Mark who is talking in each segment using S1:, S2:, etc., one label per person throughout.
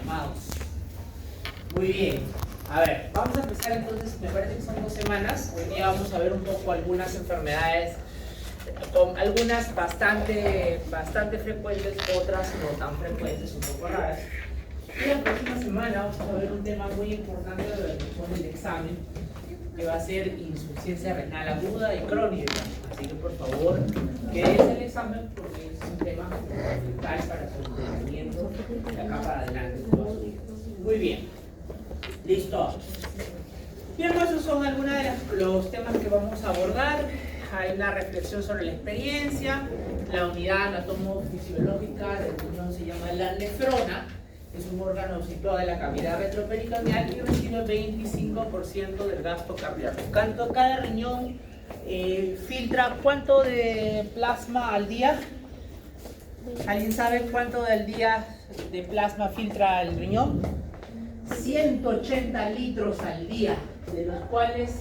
S1: llamados. Muy bien. A ver, vamos a empezar entonces, me parece que son 2 semanas. Hoy día vamos a ver un poco algunas enfermedades, con algunas bastante frecuentes, otras no tan frecuentes, un poco raras. Y la próxima semana vamos a ver un tema muy importante de lo que pone el examen, que va a ser insuficiencia renal aguda y crónica. Así que por favor, que es el examen porque es un tema fundamental para su entendimiento de acá para adelante. Muy bien. Listo. Bien, esos son algunos de los temas que vamos a abordar. Hay una reflexión sobre la experiencia. La unidad anatomofisiológica del riñón se llama la nefrona. Es un órgano situado en la cavidad retroperitoneal y recibe 25% del gasto cardíaco. Cada riñón filtra ¿cuánto de plasma al día? ¿Alguien sabe cuánto del día de plasma filtra el riñón? 180 litros al día, de los cuales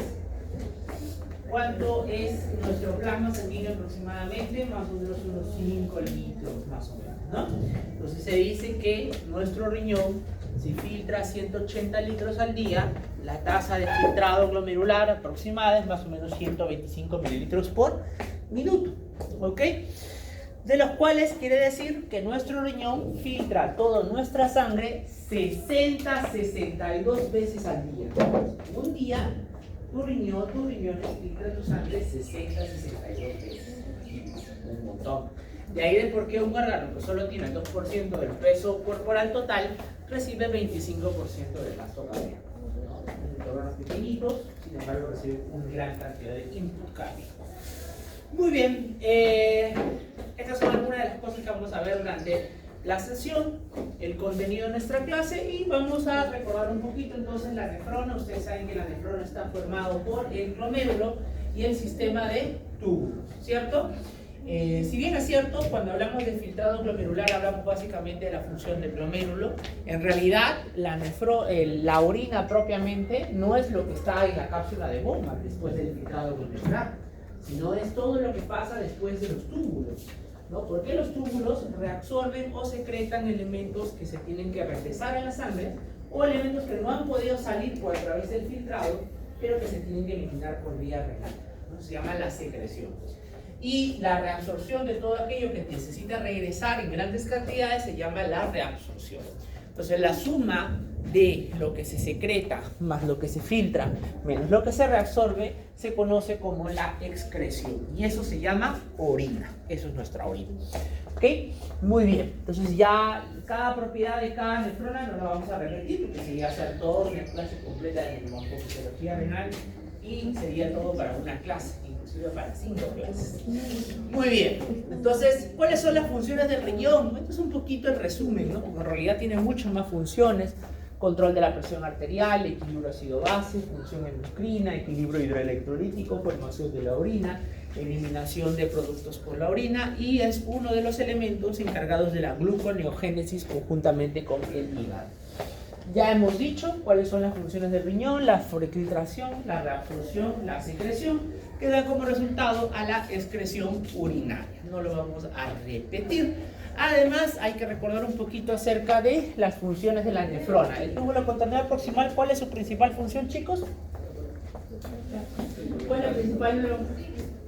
S1: ¿cuánto es nuestro plasma sanguíneo aproximadamente? Más o menos unos 5 litros, más o menos, ¿no? Entonces se dice que nuestro riñón, si filtra 180 litros al día, la tasa de filtrado glomerular aproximada es más o menos 125 mililitros por minuto, ¿ok? De los cuales quiere decir que nuestro riñón filtra toda nuestra sangre 62 veces al día. Un día, tus riñones filtran tu sangre 62 veces. Un montón. De ahí de por qué un órgano que solo tiene el 2% del peso corporal total recibe 25% del gasto cardíaco. Órganos pequeñitos, sin embargo, reciben una gran cantidad de input cardíaco. Muy bien, estas son algunas de las cosas que vamos a ver durante la sesión, el contenido de nuestra clase, y vamos a recordar un poquito entonces la nefrona. Ustedes saben que la nefrona está formado por el glomérulo y el sistema de túbulos, ¿cierto? Si bien es cierto, cuando hablamos de filtrado glomerular hablamos básicamente de la función del glomérulo, en realidad la orina propiamente no es lo que está en la cápsula de Bowman después del filtrado glomerular, sino es todo lo que pasa después de los túbulos, ¿no? Porque los túbulos reabsorben o secretan elementos que se tienen que regresar a la sangre o elementos que no han podido salir por a través del filtrado, pero que se tienen que eliminar por vía renal, ¿no? Se llama la secreción. Y la reabsorción de todo aquello que necesita regresar en grandes cantidades se llama la reabsorción. Entonces la suma de lo que se secreta más lo que se filtra menos lo que se reabsorbe se conoce como la excreción, y eso se llama orina. Eso es nuestra orina, ¿ok? Muy bien, entonces ya cada propiedad de cada nefrona no la vamos a repetir porque sería hacer toda una clase completa de morfofisiología renal y sería todo para una clase, inclusive para 5 clases. Muy bien, entonces, ¿cuáles son las funciones del riñón? Esto es un poquito el resumen, ¿no? Porque en realidad tiene muchas más funciones: control de la presión arterial, equilibrio ácido-base, función endocrina, equilibrio hidroelectrolítico, formación de la orina, eliminación de productos por la orina, y es uno de los elementos encargados de la gluconeogénesis conjuntamente con el hígado. Ya hemos dicho cuáles son las funciones del riñón: la filtración, la reabsorción, la secreción, que dan como resultado a la excreción urinaria. No lo vamos a repetir. Además, hay que recordar un poquito acerca de las funciones de la nefrona. El túbulo contenedor proximal, ¿cuál es su principal función, chicos? ¿Cuál es la principal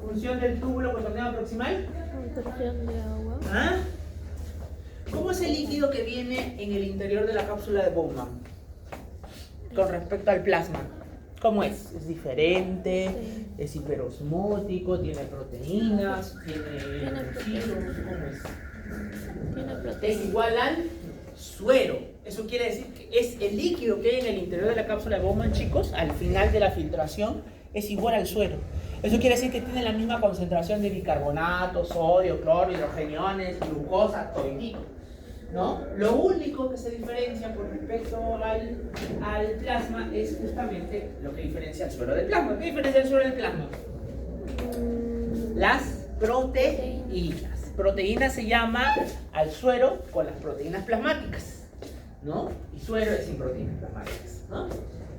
S1: función del túbulo contenedor proximal?
S2: Contención de agua.
S1: ¿Ah? ¿Cómo es el líquido que viene en el interior de la cápsula de Bowman con respecto al plasma? ¿Cómo es? ¿Es diferente?
S2: Sí.
S1: ¿Es hiperosmótico? ¿Tiene proteínas? ¿Tiene residuos? ¿Cómo es?
S2: Tiene
S1: Es
S2: proteína.
S1: igual al suero. Eso quiere decir que es el líquido que hay en el interior de la cápsula de Bowman, chicos, al final de la filtración, es igual al suero. Eso quiere decir que tiene la misma concentración de bicarbonato, sodio, cloro, hidrogeniones, glucosa, toditito, ¿no? Lo único que se diferencia con respecto al plasma es justamente lo que diferencia el suero del plasma. ¿Qué diferencia el suero del plasma? Las proteínas. Proteína se llama al suero con las proteínas plasmáticas, ¿no? Y suero es sin proteínas plasmáticas, ¿no?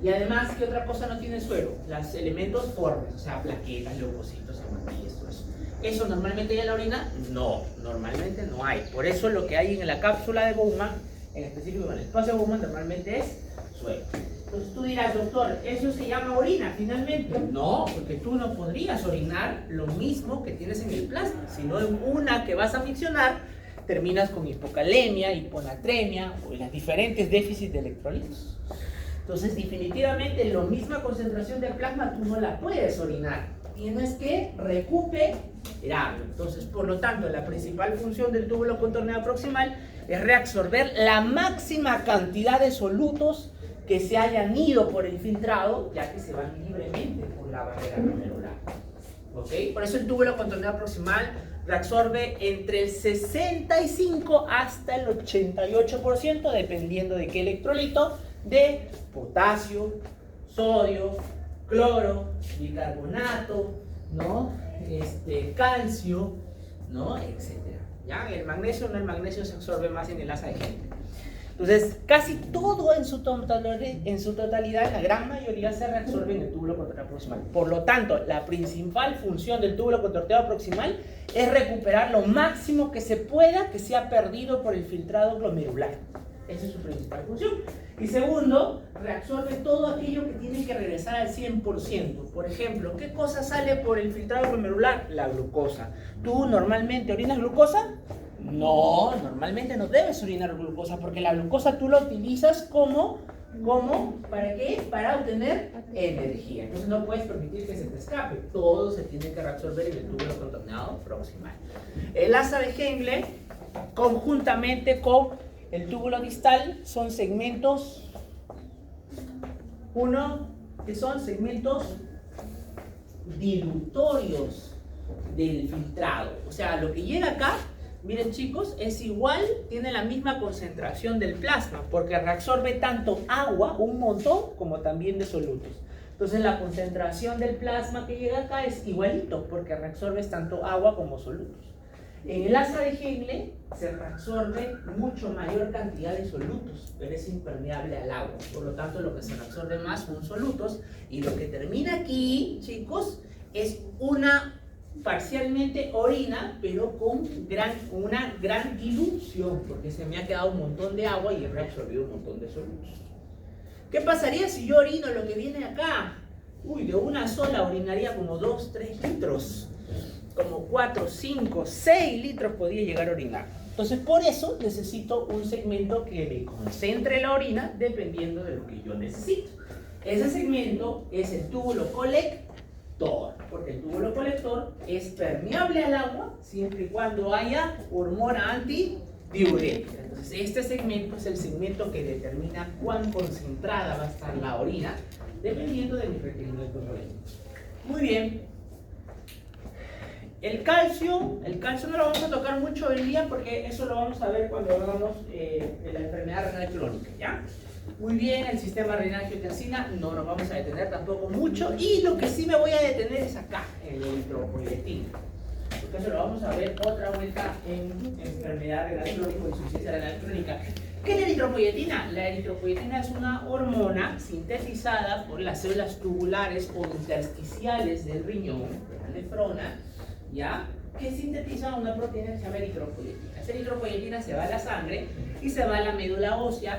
S1: Y además, ¿qué otra cosa no tiene suero? Los elementos formes, o sea, plaquetas, leucocitos, hematíes, todo eso. ¿Eso normalmente hay en la orina? No, normalmente no hay. Por eso lo que hay en la cápsula de Bowman en específico con el espacio Bowman, normalmente es suero. Entonces tú dirás, doctor, ¿eso se llama orina finalmente? No, porque tú no podrías orinar lo mismo que tienes en el plasma, sino en una que vas a miccionar, terminas con hipocalemia, hiponatremia o las diferentes déficits de electrolitos. Entonces, definitivamente, la misma concentración de plasma tú no la puedes orinar. Tienes que recuperarlo. Entonces, por lo tanto, la principal función del túbulo contorneado proximal es reabsorber la máxima cantidad de solutos que se hayan ido por el filtrado, ya que se van libremente por la barrera glomerular. ¿Ok? Por eso el túbulo contorneado proximal reabsorbe entre el 65 hasta el 88%, dependiendo de qué electrolito, de potasio, sodio, cloro, bicarbonato, ¿no? Calcio, ¿no? Etcétera. ¿Ya? El magnesio no, el magnesio se absorbe más en el asa de Henle. Entonces, casi todo en su totalidad, la gran mayoría se reabsorbe en el túbulo contorneado proximal. Por lo tanto, la principal función del túbulo contorneado proximal es recuperar lo máximo que se pueda que se ha perdido por el filtrado glomerular. Esa es su principal función. Y segundo, reabsorbe todo aquello que tiene que regresar al 100%. Por ejemplo, ¿qué cosa sale por el filtrado glomerular? La glucosa. ¿Tú normalmente orinas glucosa? No, normalmente no debes orinar glucosa, porque la glucosa tú la utilizas ¿para qué? Para obtener energía. Entonces no puedes permitir que se te escape. Todo se tiene que reabsorber en el túbulo contorneado proximal. El asa de Henle, conjuntamente con el túbulo distal, son segmentos, que son segmentos dilutorios del filtrado. O sea, lo que llega acá, miren chicos, es igual, tiene la misma concentración del plasma, porque reabsorbe tanto agua, un montón, como también de solutos. Entonces la concentración del plasma que llega acá es igualito, porque reabsorbes tanto agua como solutos. En el asa de Henle se reabsorbe mucho mayor cantidad de solutos, pero es impermeable al agua. Por lo tanto, lo que se reabsorbe más son solutos, y lo que termina aquí, chicos, es una parcialmente orina, pero con una gran dilución, porque se me ha quedado un montón de agua y he reabsorbido un montón de solutos. ¿Qué pasaría si yo orino lo que viene acá? Uy, de una sola orinaría como 2, 3 litros. Como 4, 5, 6 litros podría llegar a orinar. Entonces, por eso necesito un segmento que me concentre la orina dependiendo de lo que yo necesito. Ese segmento es el túbulo colector, porque el túbulo colector es permeable al agua siempre y cuando haya hormona antidiurética. Entonces, este segmento es el segmento que determina cuán concentrada va a estar la orina dependiendo de mis requerimientos orgánicos. Muy bien. El calcio no lo vamos a tocar mucho hoy día, porque eso lo vamos a ver cuando hagamos de la enfermedad renal crónica, ¿ya? Muy bien, el sistema renal angiotensina no nos vamos a detener tampoco mucho, y lo que sí me voy a detener es acá, en la eritropoyetina, porque eso lo vamos a ver otra vuelta en enfermedad renal crónica o insuficiencia renal crónica. ¿Qué es la eritropoyetina? La eritropoyetina es una hormona sintetizada por las células tubulares o intersticiales del riñón, de la nefrona, ¿ya? Que sintetiza una proteína que se llama eritropoyetina. Esa eritropoyetina se va a la sangre y se va a la médula ósea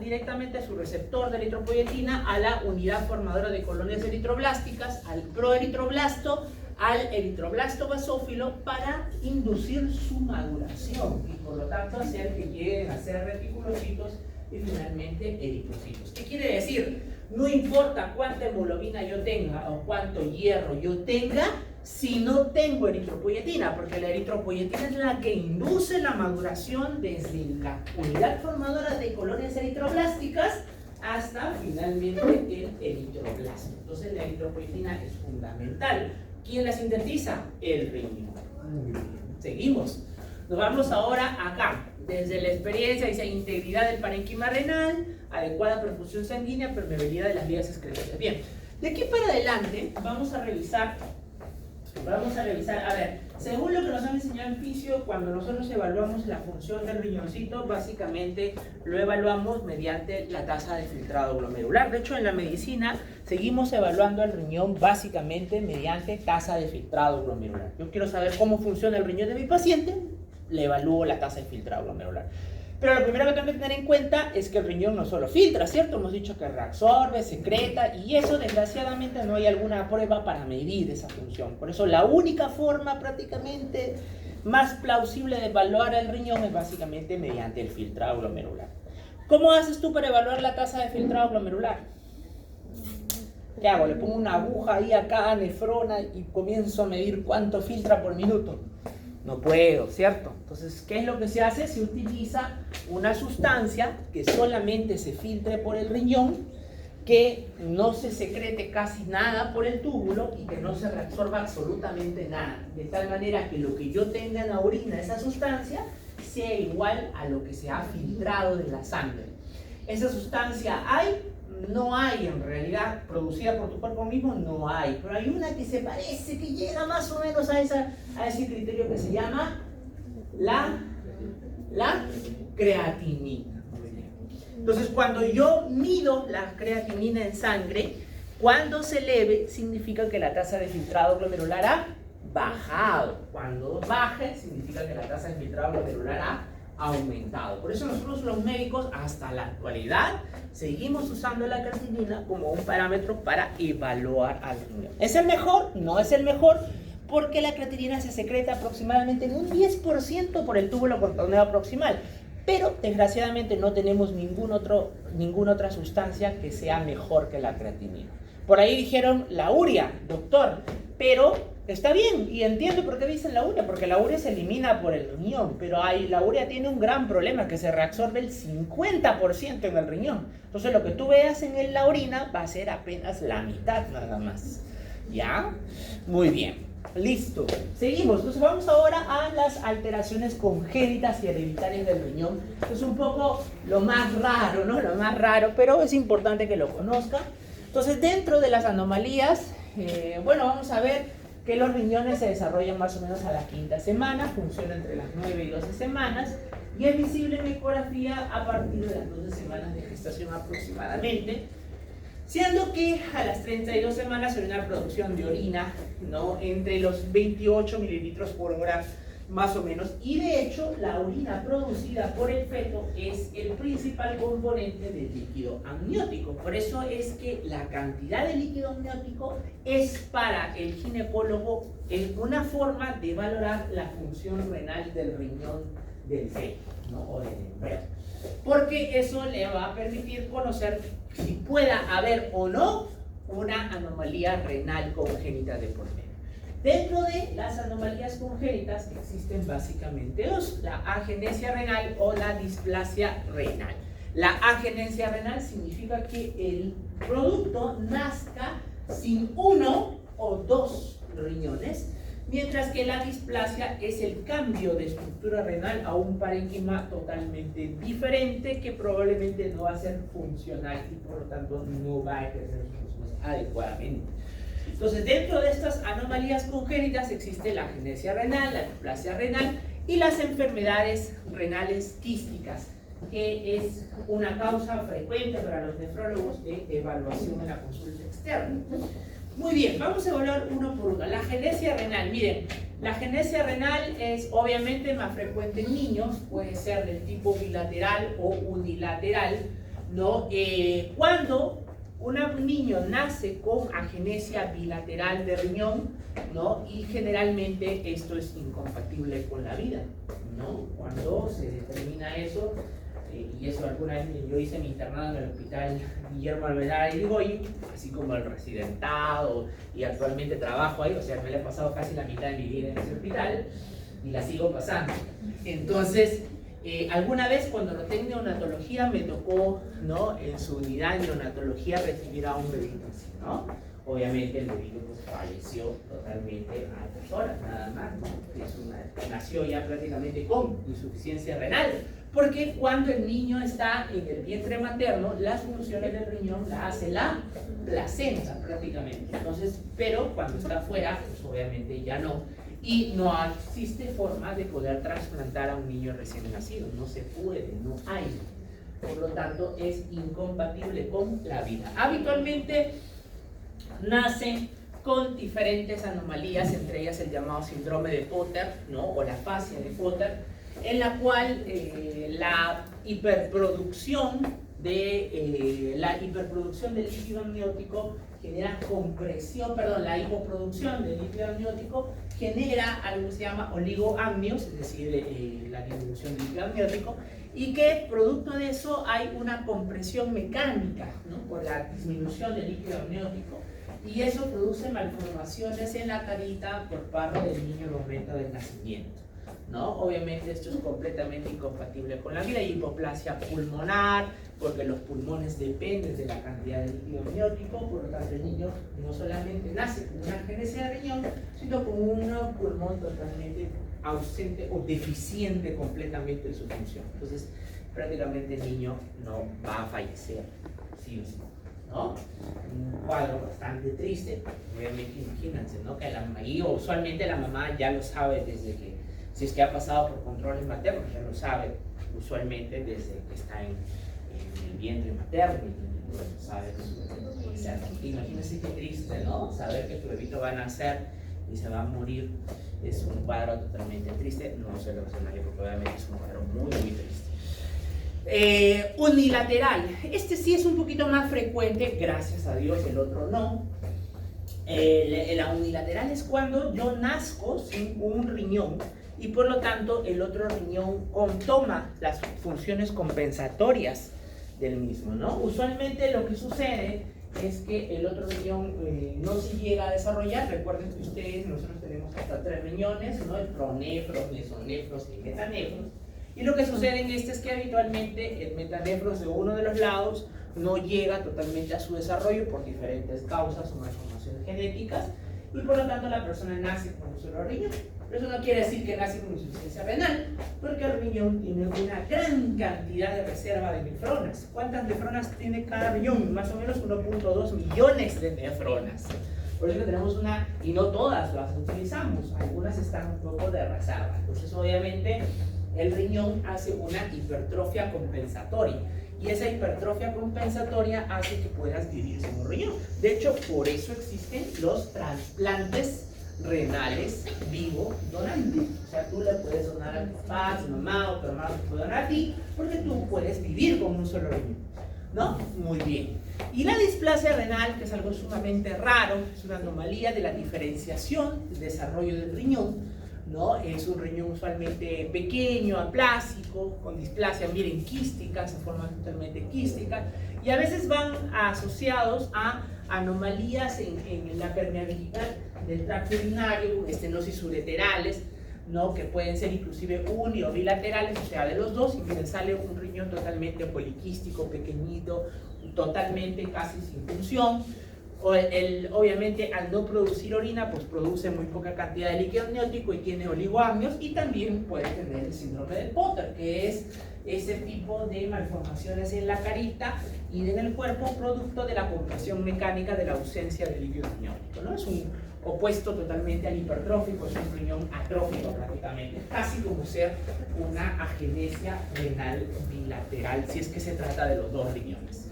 S1: directamente a su receptor de eritropoyetina, a la unidad formadora de colonias eritroblásticas, al proeritroblasto, al eritroblasto basófilo, para inducir su maduración y por lo tanto hacer que lleguen a ser reticulocitos y finalmente eritrocitos. ¿Qué quiere decir? No importa cuánta hemoglobina yo tenga o cuánto hierro yo tenga, si no tengo eritropoyetina, porque la eritropoyetina es la que induce la maduración desde la unidad formadora de colonias eritroblásticas hasta finalmente el eritroblasto. Entonces la eritropoyetina es fundamental. ¿Quién la sintetiza? El riñón. Muy bien. Seguimos. Nos vamos ahora acá. Desde la experiencia dice integridad del parénquima renal, adecuada perfusión sanguínea, permeabilidad de las vías excretorias. Bien, de aquí para adelante vamos a revisar, a ver, según lo que nos han enseñado en fisio, cuando nosotros evaluamos la función del riñoncito, básicamente lo evaluamos mediante la tasa de filtrado glomerular. De hecho, en la medicina seguimos evaluando el riñón básicamente mediante tasa de filtrado glomerular. Yo quiero saber cómo funciona el riñón de mi paciente, le evalúo la tasa de filtrado glomerular. Pero lo primero que tengo que tener en cuenta es que el riñón no solo filtra, ¿cierto? Hemos dicho que reabsorbe, secreta, y eso desgraciadamente no hay alguna prueba para medir esa función. Por eso la única forma prácticamente más plausible de evaluar el riñón es básicamente mediante el filtrado glomerular. ¿Cómo haces tú para evaluar la tasa de filtrado glomerular? ¿Qué hago? Le pongo una aguja ahí acá, nefrona, y comienzo a medir cuánto filtra por minuto. No puedo, ¿cierto? Entonces, ¿qué es lo que se hace? Se utiliza una sustancia que solamente se filtre por el riñón, que no se secrete casi nada por el túbulo y que no se reabsorba absolutamente nada. De tal manera que lo que yo tenga en la orina, esa sustancia, sea igual a lo que se ha filtrado de la sangre. ¿Esa sustancia hay? No hay en realidad, producida por tu cuerpo mismo, no hay. Pero hay una que se parece, que llega más o menos a ese criterio que se llama la creatinina. Entonces, cuando yo mido la creatinina en sangre, cuando se eleve, significa que la tasa de filtrado glomerular ha bajado. Cuando baje, significa que la tasa de filtrado glomerular ha aumentado. Por eso nosotros los médicos hasta la actualidad seguimos usando la creatinina como un parámetro para evaluar al riñón. ¿Es el mejor? No es el mejor, porque la creatinina se secreta aproximadamente en un 10% por el túbulo contorneo proximal, pero desgraciadamente no tenemos ninguna otra sustancia que sea mejor que la creatinina. Por ahí dijeron la urea, doctor, pero está bien, y entiendo por qué dicen la urea, porque la urea se elimina por el riñón, pero la urea tiene un gran problema, que se reabsorbe el 50% en el riñón. Entonces lo que tú veas en la orina va a ser apenas la mitad nada más. ¿Ya? Muy bien. Listo. Seguimos. Entonces vamos ahora a las alteraciones congénitas y hereditarias del riñón. Es un poco lo más raro, ¿no? Lo más raro, pero es importante que lo conozcan. Entonces, dentro de las anomalías, bueno, vamos a ver que los riñones se desarrollan más o menos a la 5ª semana, funciona entre las 9 y 12 semanas, y es visible en ecografía a partir de las 12 semanas de gestación aproximadamente, siendo que a las 32 semanas hay una producción de orina, ¿no?, entre los 28 mililitros por hora más o menos, y de hecho la orina producida por el feto es el principal componente del líquido amniótico. Por eso es que la cantidad de líquido amniótico es para el ginecólogo una forma de valorar la función renal del riñón del feto, ¿no?, o del embrión, porque eso le va a permitir conocer si pueda haber o no una anomalía renal congénita de por medio. Dentro de las anomalías congénitas existen básicamente dos: la agenesia renal o la displasia renal. La agenesia renal significa que el producto nazca sin uno o dos riñones, mientras que la displasia es el cambio de estructura renal a un parénquima totalmente diferente que probablemente no va a ser funcional y por lo tanto no va a ejercer sus funciones adecuadamente. Entonces, dentro de estas anomalías congénitas existe la agenesia renal, la displasia renal y las enfermedades renales quísticas, que es una causa frecuente para los nefrólogos de evaluación en la consulta externa. Muy bien, vamos a evaluar uno por uno. La agenesia renal, miren, la agenesia renal es obviamente más frecuente en niños, puede ser del tipo bilateral o unilateral, ¿no? Cuando un niño nace con agenesia bilateral de riñón, ¿no?, y generalmente esto es incompatible con la vida, ¿no? Cuando se determina eso, y eso alguna vez yo hice mi internado en el hospital Guillermo Alvear y Irigoyen, así como el residentado, y actualmente trabajo ahí, o sea, me la he pasado casi la mitad de mi vida en ese hospital y la sigo pasando. Entonces, alguna vez cuando lo tengo en neonatología me tocó, ¿no?, en su unidad de neonatología recibir a un bebito así, ¿no? Obviamente el bebito pues falleció totalmente a 2 horas nada más, ¿no? Nació ya prácticamente con insuficiencia renal, porque cuando el niño está en el vientre materno, las funciones del riñón las hace la placenta prácticamente. Entonces, pero cuando está afuera, pues obviamente ya no. Y no existe forma de poder trasplantar a un niño recién nacido, no se puede, no hay. Por lo tanto, es incompatible con la vida. Habitualmente nacen con diferentes anomalías, entre ellas el llamado síndrome de Potter, ¿no?, o la afasia de Potter, en la cual la hiperproducción del líquido amniótico genera la hipoproducción del líquido amniótico genera algo que se llama oligoamnios, es decir, la disminución del líquido amniótico, y que producto de eso hay una compresión mecánica, ¿no? Por la disminución del líquido amniótico, y eso produce malformaciones en la carita por parte del niño en el momento del nacimiento, ¿no? Obviamente esto es completamente incompatible con la vida. Hay hipoplasia pulmonar, porque los pulmones dependen de la cantidad de líquido amniótico, por lo tanto el niño no solamente nace con una agenesia de riñón, sino con un pulmón totalmente ausente o deficiente completamente en su función. Entonces, prácticamente el niño no va a fallecer, sí o sí, ¿no? Un cuadro bastante triste, obviamente imagínense, ¿no? Que y usualmente la mamá ya lo sabe desde que, si es que ha pasado por controles maternos, ya lo sabe usualmente desde que está en el vientre materno, y lo sabe. O sea, imagínense qué triste, ¿no? Saber que tu bebito va a nacer y se va a morir es un cuadro totalmente triste. No se lo escenario porque obviamente es un cuadro muy, muy triste. Unilateral. Este sí es un poquito más frecuente, gracias a Dios, el otro no. La unilateral es cuando yo nazco sin un riñón y por lo tanto el otro riñón toma las funciones compensatorias del mismo, ¿no? Usualmente lo que sucede es que el otro riñón no se llega a desarrollar. Recuerden que nosotros tenemos hasta 3 riñones, ¿no? El pronefros, mesonefros y metanefros. Y lo que sucede en este es que habitualmente el metanefros de uno de los lados no llega totalmente a su desarrollo por diferentes causas o malformaciones genéticas, y por lo tanto la persona nace con un solo riñón. Pero eso no quiere decir que nace con insuficiencia renal, porque el riñón tiene una gran cantidad de reserva de nefronas. ¿Cuántas nefronas tiene cada riñón? Más o menos 1.2 millones de nefronas. Por eso que tenemos y no todas las utilizamos, algunas están un poco de reserva. Entonces obviamente el riñón hace una hipertrofia compensatoria, y esa hipertrofia compensatoria hace que puedas vivir sin un riñón. De hecho, por eso existen los trasplantes renales vivo donantes. O sea, tú le puedes donar a tu papá, a tu mamá, o tu hermano te puede donar a ti, porque tú puedes vivir con un solo riñón, ¿no? Muy bien. Y la displasia renal, que es algo sumamente raro, es una anomalía de la diferenciación, del desarrollo del riñón, ¿no? Es un riñón usualmente pequeño, aplásico, con displasia, miren, quística, se forman totalmente quísticas, y a veces van asociados a anomalías en la permeabilidad del tracto urinario, con estenosis ureterales, ¿no? Que pueden ser inclusive uni o bilaterales, o sea, de los dos, y miren, sale un riñón totalmente poliquístico, pequeñito, totalmente casi sin función. Obviamente al no producir orina, pues produce muy poca cantidad de líquido amniótico y tiene oligoamnios, y también puede tener el síndrome de Potter, que es ese tipo de malformaciones en la carita y en el cuerpo producto de la compresión mecánica de la ausencia de líquido amniótico, ¿no? Es un opuesto totalmente al hipertrófico, es un riñón atrófico prácticamente, casi como ser una agenesia renal bilateral, si es que se trata de los dos riñones,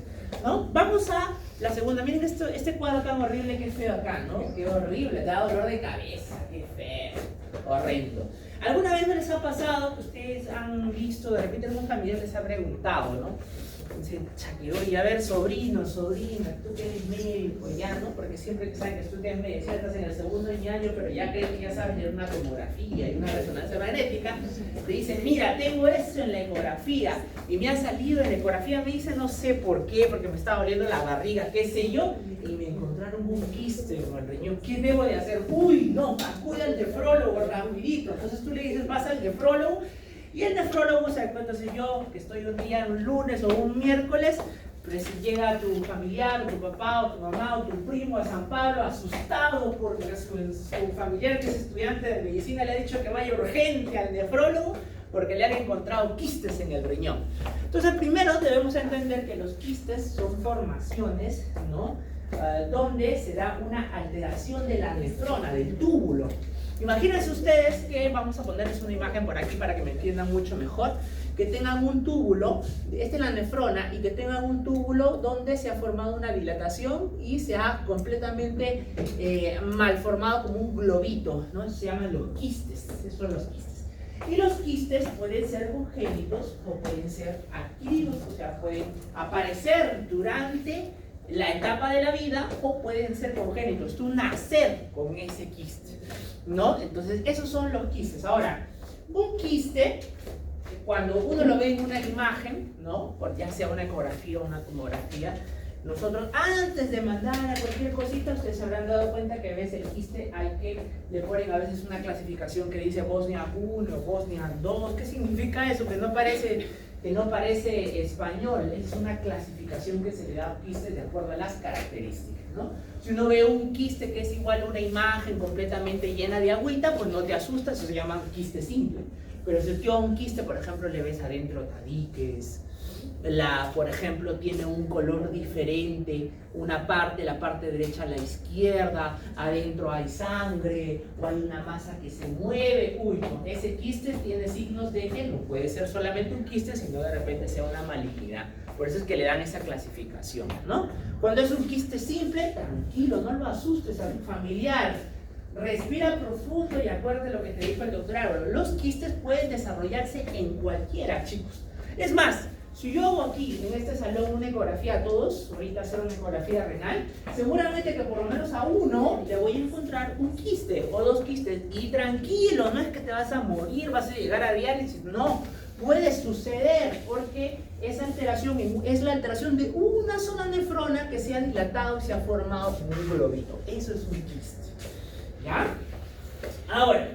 S1: ¿no? Vamos a la segunda. Miren este cuadro tan horrible que es feo acá, ¿no? Qué horrible, da dolor de cabeza, qué feo, horrendo. ¿Alguna vez no les ha pasado que ustedes han visto, de repente algún familiar les ha preguntado, ¿no? Dice, oye, a ver, sobrina, tú que eres médico, ya, ¿no? Porque siempre que saben que estudias medicina, estás en el segundo año, pero ya creen que ya saben de una tomografía y una resonancia magnética, te dicen, mira, tengo esto en la ecografía, y me ha salido en la ecografía, me dice, no sé por qué, porque me está doliendo la barriga, qué sé yo, y me encontraron un quiste en el riñón, ¿qué debo de hacer? Uy, no, acude al nefrólogo rapidito. Entonces tú le dices, vas al nefrólogo, y el nefrólogo se da cuenta, si yo, que estoy un día, un lunes o un miércoles, pues llega tu familiar, o tu papá, o tu mamá, o tu primo a San Pablo, asustado porque su familiar, que es estudiante de medicina, le ha dicho que vaya urgente al nefrólogo porque le han encontrado quistes en el riñón. Entonces, primero debemos entender que los quistes son formaciones, ¿no? Donde se da una alteración de la nefrona, del túbulo. Imagínense ustedes que, vamos a ponerles una imagen por aquí para que me entiendan mucho mejor, que tengan un túbulo, esta es la nefrona, y que tengan un túbulo donde se ha formado una dilatación y se ha completamente malformado como un globito, ¿no? Se llaman los quistes, esos son los quistes. Y los quistes pueden ser congénitos o pueden ser adquiridos, o sea, pueden aparecer durante la etapa de la vida o pueden ser congénitos, tú nacer con ese quiste, ¿no? Entonces, esos son los quistes. Ahora, un quiste, cuando uno lo ve en una imagen, ¿no? Ya sea una ecografía o una tomografía, nosotros antes de mandar a cualquier cosita, ustedes se habrán dado cuenta que a veces el quiste le ponen a veces una clasificación que dice Bosnia 1, Bosnia 2. ¿Qué significa eso? Que no parece español. Es una clasificación que se le da a quistes de acuerdo a las características, ¿no? Si uno ve un quiste que es igual a una imagen completamente llena de agüita, pues no te asustas, eso se llama quiste simple. Pero si tú a un quiste, por ejemplo, le ves adentro tabiques, por ejemplo, tiene un color diferente, la parte derecha a la izquierda, adentro hay sangre, o hay una masa que se mueve, uy, no, ese quiste tiene signos de que no puede ser solamente un quiste, sino de repente sea una malignidad. Por eso es que le dan esa clasificación, ¿no? Cuando es un quiste simple, tranquilo, no lo asustes a tu familiar. Respira profundo y acuérdate lo que te dijo el doctor Álvaro. Los quistes pueden desarrollarse en cualquiera, chicos. Es más, si yo hago aquí, en este salón, una ecografía a todos, ahorita hacer una ecografía renal, seguramente que por lo menos a uno le voy a encontrar un quiste o dos quistes. Y tranquilo, no es que te vas a morir, vas a llegar a diálisis, no. Puede suceder porque esa alteración es la alteración de una sola nefrona que se ha dilatado y se ha formado como un globito. Eso es un quiste. ¿Ya? Ahora,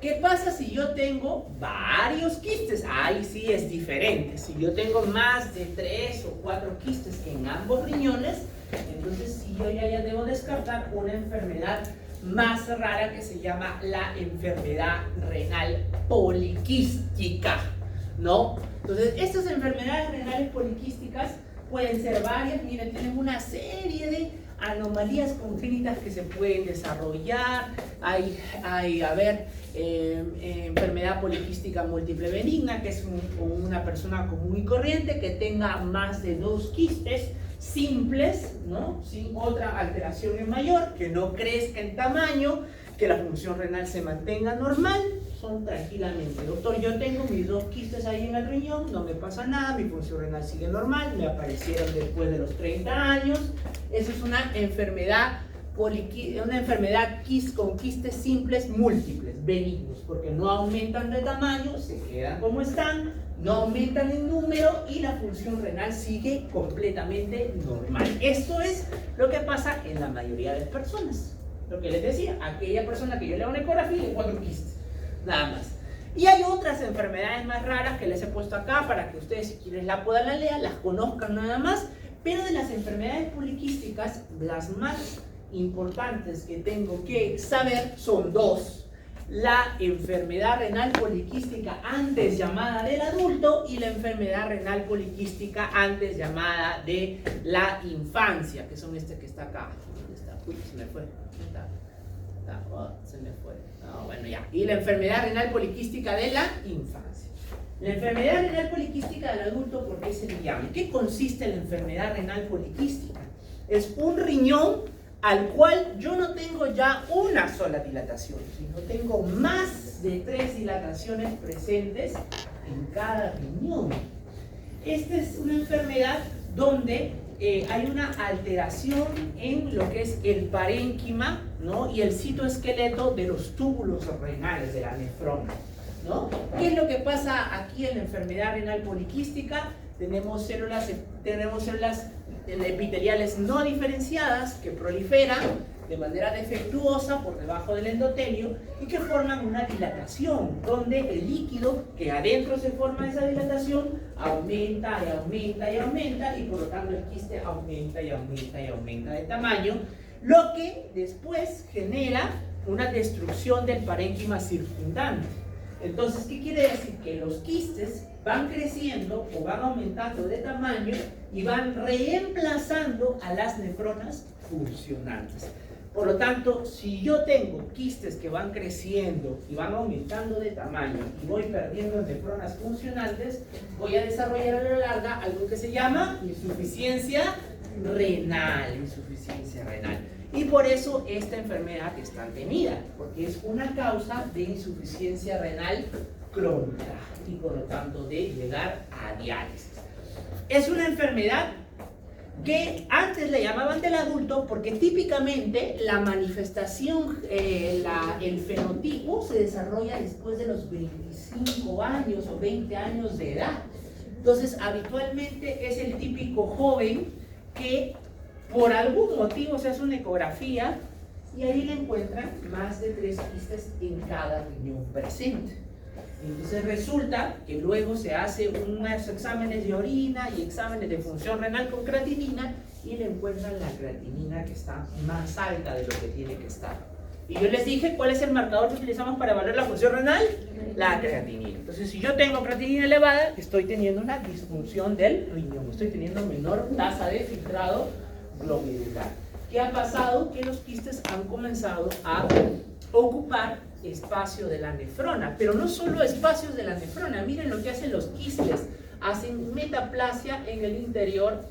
S1: ¿qué pasa si yo tengo varios quistes? Ahí sí es diferente. Si yo tengo más de 3 o 4 quistes en ambos riñones, entonces sí yo ya debo descartar una enfermedad más rara que se llama la enfermedad renal poliquística, ¿no? Entonces, estas enfermedades renales poliquísticas pueden ser varias. Miren, tienen una serie de anomalías congénitas que se pueden desarrollar. Hay enfermedad poliquística múltiple benigna, que es una persona común y corriente que tenga más de 2 quistes simples, ¿no? Sin otra alteración en mayor, que no crezca en tamaño, que la función renal se mantenga normal. Son tranquilamente, doctor, yo tengo mis 2 quistes ahí en el riñón, no me pasa nada, mi función renal sigue normal, me aparecieron después de los 30 años. Eso es una enfermedad con quistes simples múltiples, benignos, porque no aumentan de tamaño, se quedan como están, no aumentan en número y la función renal sigue completamente normal. Esto es lo que pasa en la mayoría de las personas. Lo que les decía, aquella persona que yo le hago una ecografía y 4 quistes, nada más. Y hay otras enfermedades más raras que les he puesto acá para que ustedes, si quieren, la puedan leer, las conozcan nada más. Pero de las enfermedades poliquísticas, las más importantes que tengo que saber son 2. La enfermedad renal poliquística antes llamada del adulto y la enfermedad renal poliquística antes llamada de la infancia, que son este que está acá. ¿Dónde está? Uy, se me fue. Se me fue. No, bueno, ya. Y la enfermedad renal poliquística de la infancia. La enfermedad renal poliquística del adulto, ¿por qué se le llama? ¿Qué consiste la enfermedad renal poliquística? Es un riñón al cual yo no tengo ya una sola dilatación, sino tengo más de 3 dilataciones presentes en cada riñón. Esta es una enfermedad donde hay una alteración en lo que es el parénquima, ¿no? Y el citoesqueleto de los túbulos renales, de la nefrona, ¿no? ¿Qué es lo que pasa aquí en la enfermedad renal poliquística? Tenemos células epiteliales no diferenciadas que proliferan de manera defectuosa por debajo del endotelio y que forman una dilatación, donde el líquido que adentro se forma de esa dilatación aumenta y aumenta y aumenta, y por lo tanto el quiste aumenta y aumenta y aumenta de tamaño, lo que después genera una destrucción del parénquima circundante. Entonces, ¿qué quiere decir? Que los quistes van creciendo o van aumentando de tamaño y van reemplazando a las nefronas funcionantes. Por lo tanto, si yo tengo quistes que van creciendo y van aumentando de tamaño y voy perdiendo nefronas funcionantes, voy a desarrollar a la larga algo que se llama insuficiencia renal. Y por eso esta enfermedad es tan temida, porque es una causa de insuficiencia renal crónica y por lo tanto de llegar a diálisis. Es una enfermedad que antes le llamaban del adulto porque típicamente la manifestación, el fenotipo se desarrolla después de los 25 años o 20 años de edad. Entonces, habitualmente es el típico joven que por algún motivo se hace una ecografía y ahí le encuentran más de 3 quistes en cada riñón presente. Entonces resulta que luego se hace unos exámenes de orina y exámenes de función renal con creatinina y le encuentran la creatinina que está más alta de lo que tiene que estar. Y yo les dije, ¿cuál es el marcador que utilizamos para evaluar la función renal? La creatinina. Entonces, si yo tengo creatinina elevada, estoy teniendo una disfunción del riñón, estoy teniendo menor tasa de filtrado glomerular. ¿Qué ha pasado? Que los quistes han comenzado a ocupar espacio de la nefrona, pero no solo espacios de la nefrona. Miren lo que hacen los quistes, hacen metaplasia en el interior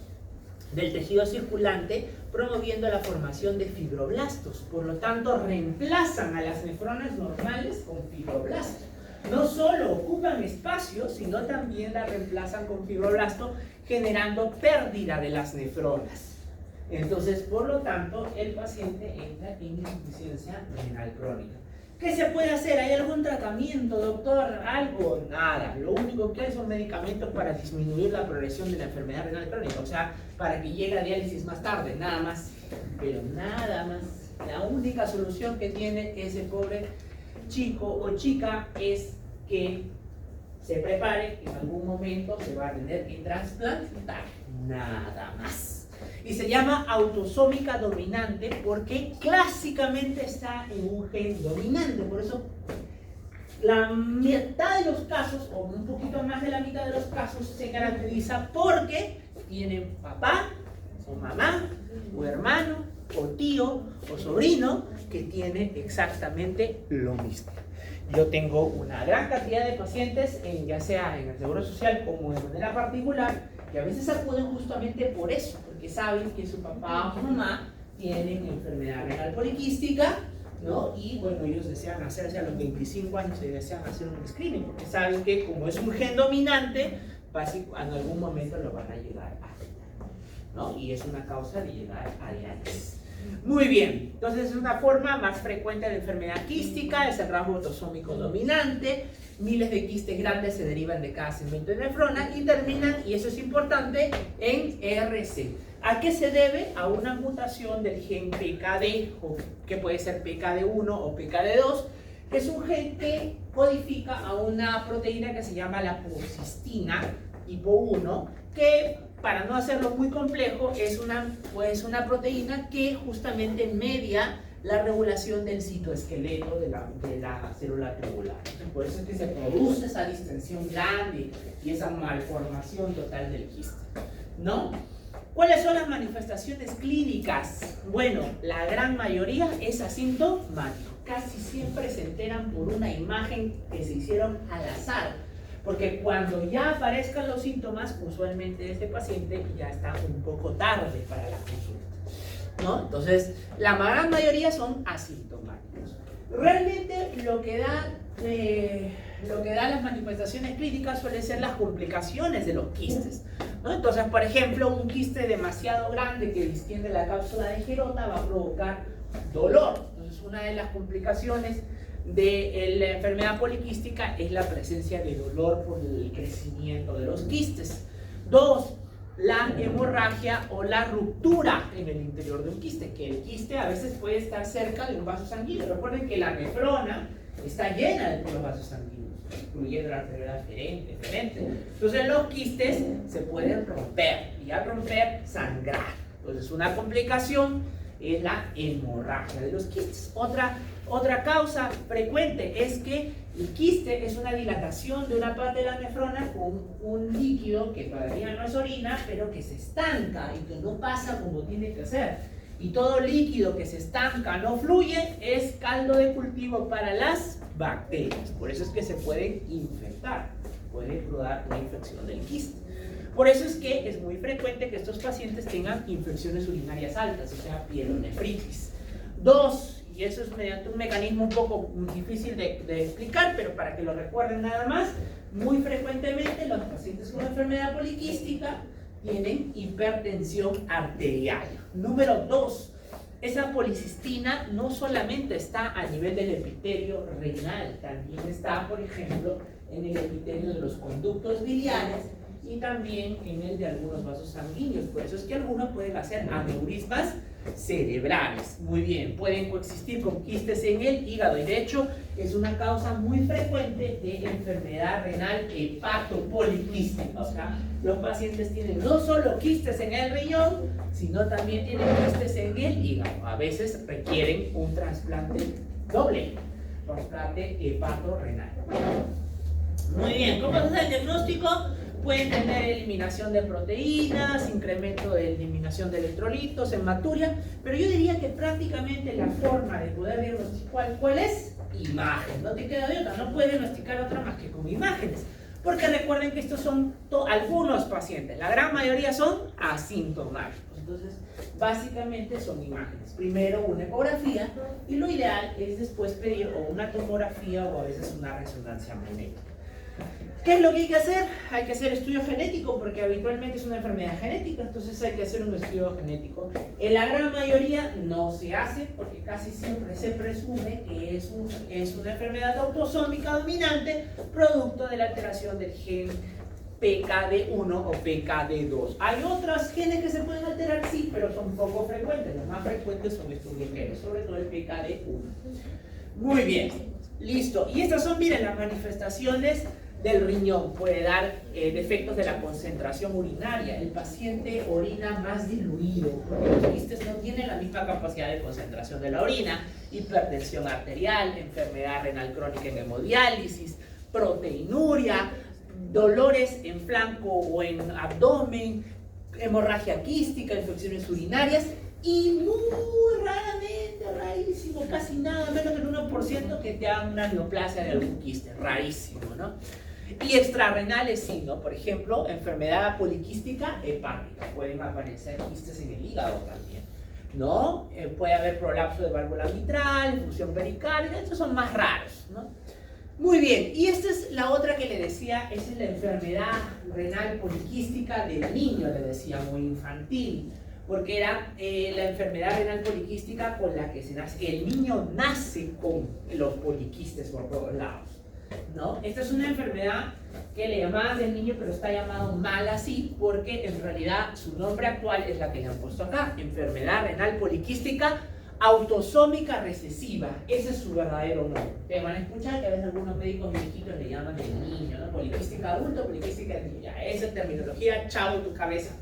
S1: del tejido circulante, promoviendo la formación de fibroblastos. Por lo tanto, reemplazan a las nefronas normales con fibroblastos. No solo ocupan espacio, sino también la reemplazan con fibroblasto, generando pérdida de las nefronas. Entonces, por lo tanto, el paciente entra en insuficiencia renal crónica. ¿Qué se puede hacer? ¿Hay algún tratamiento, doctor? ¿Algo? Nada. Lo único que hay son medicamentos para disminuir la progresión de la enfermedad renal crónica, o sea, para que llegue a diálisis más tarde, nada más. Pero nada más. La única solución que tiene ese pobre chico o chica es que se prepare, que en algún momento se va a tener que trasplantar. Nada más. Y se llama autosómica dominante porque clásicamente está en un gen dominante. Por eso la mitad de los casos, o un poquito más de la mitad de los casos, se caracteriza porque tienen papá o mamá o hermano o tío o sobrino que tiene exactamente lo mismo. Yo tengo una gran cantidad de pacientes, ya sea en el Seguro Social como de manera particular, que a veces acuden justamente por eso, porque saben que su papá o mamá tienen enfermedad renal poliquística, ¿no? Y bueno, ellos desean hacerse a los 25 años y desean hacer un screening, porque saben que como es un gen dominante, en algún momento lo van a llegar a tener, ¿no? Y es una causa de llegar a diálisis. Muy bien, entonces es una forma más frecuente de enfermedad quística, es el rasgo autosómico dominante. Miles de quistes grandes se derivan de cada segmento de nefrona y terminan, y eso es importante, en RC. ¿A qué se debe? A una mutación del gen PKD, que puede ser PKD1 o PKD2, que es un gen que codifica a una proteína que se llama la pocistina tipo 1, que para no hacerlo muy complejo es una proteína que justamente media la regulación del citoesqueleto de la célula tubular. Por eso es que se produce esa distensión grande y esa malformación total del quiste, ¿no? ¿Cuáles son las manifestaciones clínicas? Bueno, la gran mayoría es asintomático. Casi siempre se enteran por una imagen que se hicieron al azar, porque cuando ya aparezcan los síntomas, usualmente este paciente ya está un poco tarde para la consulta, ¿no? Entonces, la gran mayoría son asintomáticos. Realmente lo que da las manifestaciones clínicas suelen ser las complicaciones de los quistes, ¿no? Entonces, por ejemplo, un quiste demasiado grande que distiende la cápsula de Gerota va a provocar dolor. Entonces, una de las complicaciones de la enfermedad poliquística es la presencia de dolor por el crecimiento de los quistes. 2, la hemorragia o la ruptura en el interior de un quiste, que el quiste a veces puede estar cerca de un vaso sanguíneo. Recuerden que la nefrona está llena de los vasos sanguíneos, incluyendo la arteria deferente. Entonces los quistes se pueden romper y al romper sangrar. Entonces una complicación es la hemorragia de los quistes. Otra causa frecuente es que el quiste es una dilatación de una parte de la nefrona con un líquido que todavía no es orina, pero que se estanca y que no pasa como tiene que ser. Y todo líquido que se estanca, no fluye, es caldo de cultivo para las bacterias. Por eso es que se pueden infectar, puede dar una infección del quiste. Por eso es que es muy frecuente que estos pacientes tengan infecciones urinarias altas, o sea, pielonefritis. 2, y eso es mediante un mecanismo un poco difícil de explicar, pero para que lo recuerden nada más, muy frecuentemente los pacientes con enfermedad poliquística tienen hipertensión arterial. Número 2, esa policistina no solamente está a nivel del epitelio renal, también está, por ejemplo, en el epitelio de los conductos biliares y también en el de algunos vasos sanguíneos. Por eso es que algunos pueden hacer aneurismas cerebrales. Muy bien, pueden coexistir con quistes en el hígado y de hecho es una causa muy frecuente de enfermedad renal hepatopoliquística. O sea, los pacientes tienen no solo quistes en el riñón, sino también tienen quistes en el hígado. A veces requieren un trasplante doble, trasplante hepatorrenal. Muy bien, ¿cómo es el diagnóstico? Pueden tener eliminación de proteínas, incremento de eliminación de electrolitos, hematuria, pero yo diría que prácticamente la forma de poder diagnosticar ¿cuál es? Imagen. No te queda de otra, no puedes diagnosticar otra más que con imágenes. Porque recuerden que estos son algunos pacientes, la gran mayoría son asintomáticos. Entonces, básicamente son imágenes. Primero una ecografía y lo ideal es después pedir o una tomografía o a veces una resonancia magnética. ¿Qué es lo que hay que hacer? Hay que hacer estudio genético porque habitualmente es una enfermedad genética, entonces hay que hacer un estudio genético. En la gran mayoría no se hace porque casi siempre se presume que es una enfermedad autosómica dominante producto de la alteración del gen PKD1 o PKD2. Hay otros genes que se pueden alterar, sí, pero son poco frecuentes. Los más frecuentes son estos dos genes, sobre todo el PKD1. Muy bien, listo. Y estas son, miren, las manifestaciones del riñón. Puede dar defectos de la concentración urinaria. El paciente orina más diluido porque los quistes no tienen la misma capacidad de concentración de la orina. Hipertensión arterial, enfermedad renal crónica en hemodiálisis, proteinuria, dolores en flanco o en abdomen, hemorragia quística, infecciones urinarias y muy raramente, rarísimo, casi nada menos del 1% que te hagan una neoplasia de algún quiste, rarísimo, ¿no? Y extrarrenales sí, ¿no? Por ejemplo, enfermedad poliquística hepática, pueden aparecer quistes en el hígado también, ¿no? Puede haber prolapso de válvula mitral, función pericárdica, estos son más raros, ¿no? Muy bien, y esta es la otra que le decía, esa es la enfermedad renal poliquística del niño, le decía, muy infantil, porque era la enfermedad renal poliquística con la que se nace. El niño nace con los poliquistes por todos lados, ¿no? Esta es una enfermedad que le llamaban del niño, pero está llamado mal así, porque en realidad su nombre actual es la que le han puesto acá, enfermedad renal poliquística autosómica recesiva. Ese es su verdadero nombre. Te van a escuchar que a veces algunos médicos viejitos le llaman del niño, ¿no? Poliquística adulto, poliquística del niño. Ya, esa terminología, chavo tu cabeza,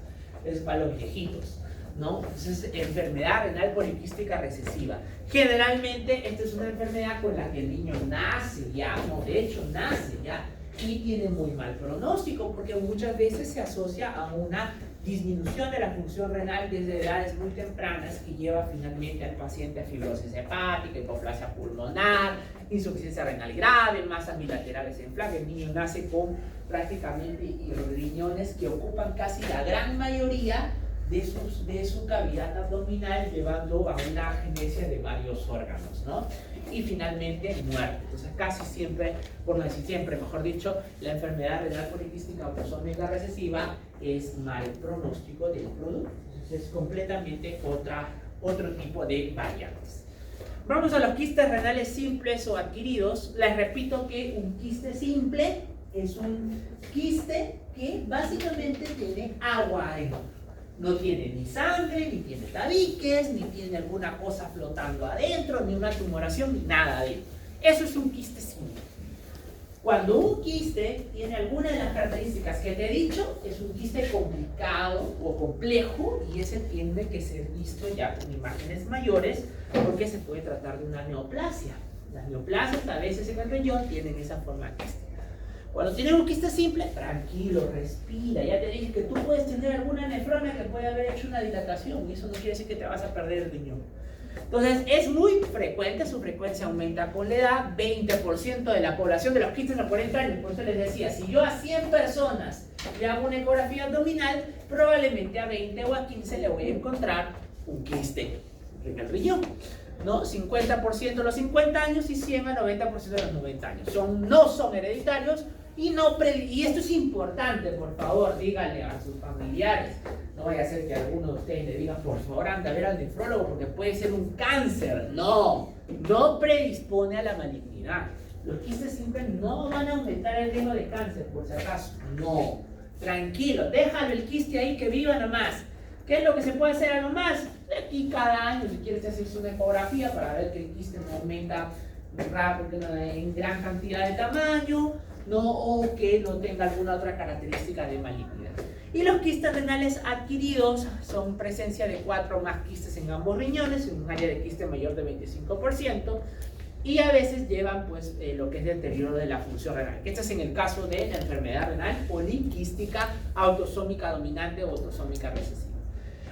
S1: es para los viejitos, ¿no? Entonces, enfermedad renal poliquística recesiva. Generalmente, esta es una enfermedad con la que el niño nace ya, no, de hecho, nace ya, y tiene muy mal pronóstico, porque muchas veces se asocia a una disminución de la función renal desde edades muy tempranas que lleva finalmente al paciente a fibrosis hepática, hipoplasia pulmonar, insuficiencia renal grave, masas bilaterales en flanco. El niño nace con prácticamente riñones que ocupan casi la gran mayoría de su cavidad abdominal, llevando a una agenesia de varios órganos, ¿no? Y finalmente muerte. Entonces casi siempre, por no decir siempre, mejor dicho, la enfermedad renal poliquística autosómica recesiva es mal pronóstico del producto. Entonces es completamente otro tipo de variantes. Vamos a los quistes renales simples o adquiridos. Les repito que un quiste simple es un quiste que básicamente tiene agua adentro. No tiene ni sangre, ni tiene tabiques, ni tiene alguna cosa flotando adentro, ni una tumoración, ni nada adentro. Eso es un quiste simple. Cuando un quiste tiene alguna de las características que te he dicho, es un quiste complicado o complejo y ese tiene que ser visto ya con imágenes mayores porque se puede tratar de una neoplasia. Las neoplasias a veces en el riñón tienen esa forma de quiste. Cuando tienes un quiste simple, tranquilo, respira. Ya te dije que tú puedes tener alguna nefrona que puede haber hecho una dilatación y eso no quiere decir que te vas a perder el riñón. Entonces, es muy frecuente, su frecuencia aumenta con la edad, 20% de la población de los quistes a 40 años. Por eso les decía, si yo a 100 personas le hago una ecografía abdominal, probablemente a 20 o a 15 le voy a encontrar un quiste en el riñón. ¿no? 50% a los 50 años y 100 a 90% a los 90 años. No son hereditarios y esto es importante, por favor, díganle a sus familiares. No vaya a ser que alguno de ustedes le diga, por favor, anda a ver al nefrólogo porque puede ser un cáncer. No predispone a la malignidad. Los quistes simples no van a aumentar el riesgo de cáncer, por si acaso. No, tranquilo, déjalo el quiste ahí que viva nomás. ¿Qué es lo que se puede hacer a lo más? Aquí cada año, si quieres, hacer una ecografía para ver que el quiste no aumenta rápido, en gran cantidad de tamaño, ¿no? O que no tenga alguna otra característica de malignidad. Y los quistes renales adquiridos son presencia de 4 o más quistes en ambos riñones, en un área de quiste mayor de 25%, y a veces llevan pues lo que es deterioro de la función renal, que este es en el caso de la enfermedad renal poliquística autosómica dominante o autosómica recesiva.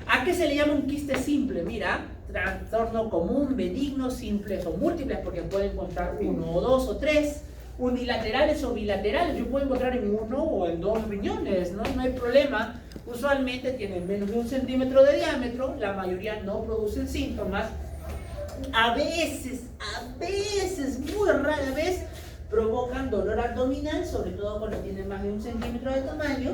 S1: ¿A qué se le llama un quiste simple? Mira, trastorno común, benigno, simples o múltiples, porque puede encontrar 1 o 2 o 3, unilaterales o bilaterales, yo puedo encontrar en 1 o en 2 riñones, ¿no? No hay problema. Usualmente tienen menos de 1 centímetro de diámetro, la mayoría no producen síntomas. A veces, muy rara vez, provocan dolor abdominal, sobre todo cuando tienen más de 1 centímetro de tamaño,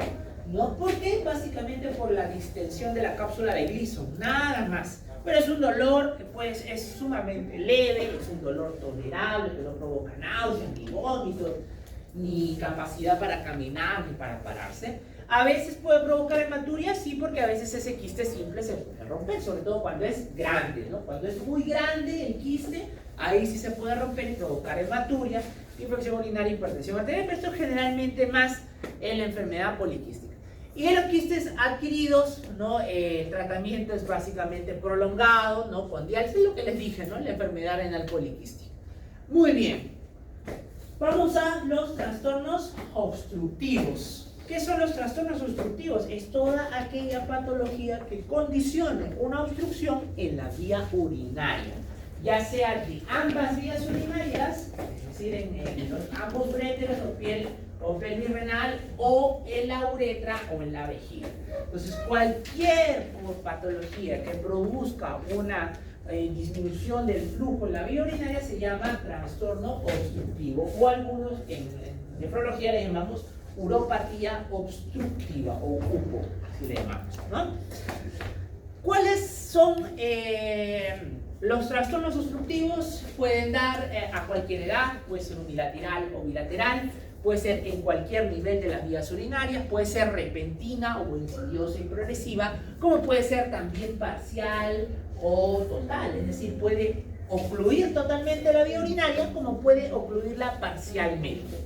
S1: ¿no? Porque básicamente por la distensión de la cápsula de Gleason, nada más. Pero es un dolor que pues es sumamente leve, es un dolor tolerable, que no provoca náuseas, ni vómitos, ni capacidad para caminar, ni para pararse. A veces puede provocar hematuria, sí, porque a veces ese quiste simple se puede romper, sobre todo cuando es grande, ¿no? Cuando es muy grande el quiste, ahí sí se puede romper y provocar hematuria, infección urinaria, hipertensión arterial, pero esto generalmente más en la enfermedad poliquística. Y en los quistes adquiridos, ¿no? El tratamiento es básicamente prolongado, ¿no? Con diálisis, lo que les dije, ¿no? La enfermedad renal poliquística. Muy bien. Vamos a los trastornos obstructivos. ¿Qué son los trastornos obstructivos? Es toda aquella patología que condicione una obstrucción en la vía urinaria, ya sea de ambas vías urinarias, es decir, en los ambos uréteros o pelvis renal, o en la uretra o en la vejiga. Entonces, cualquier patología que produzca una disminución del flujo en la vía urinaria se llama trastorno obstructivo, o algunos en nefrología le llamamos uropatía obstructiva o UPO, así le llamamos, ¿no? ¿Cuáles son los trastornos obstructivos? Pueden dar a cualquier edad, puede ser unilateral o bilateral, puede ser en cualquier nivel de las vías urinarias, puede ser repentina o insidiosa y progresiva, como puede ser también parcial o total, es decir, puede ocluir totalmente la vía urinaria como puede ocluirla parcialmente.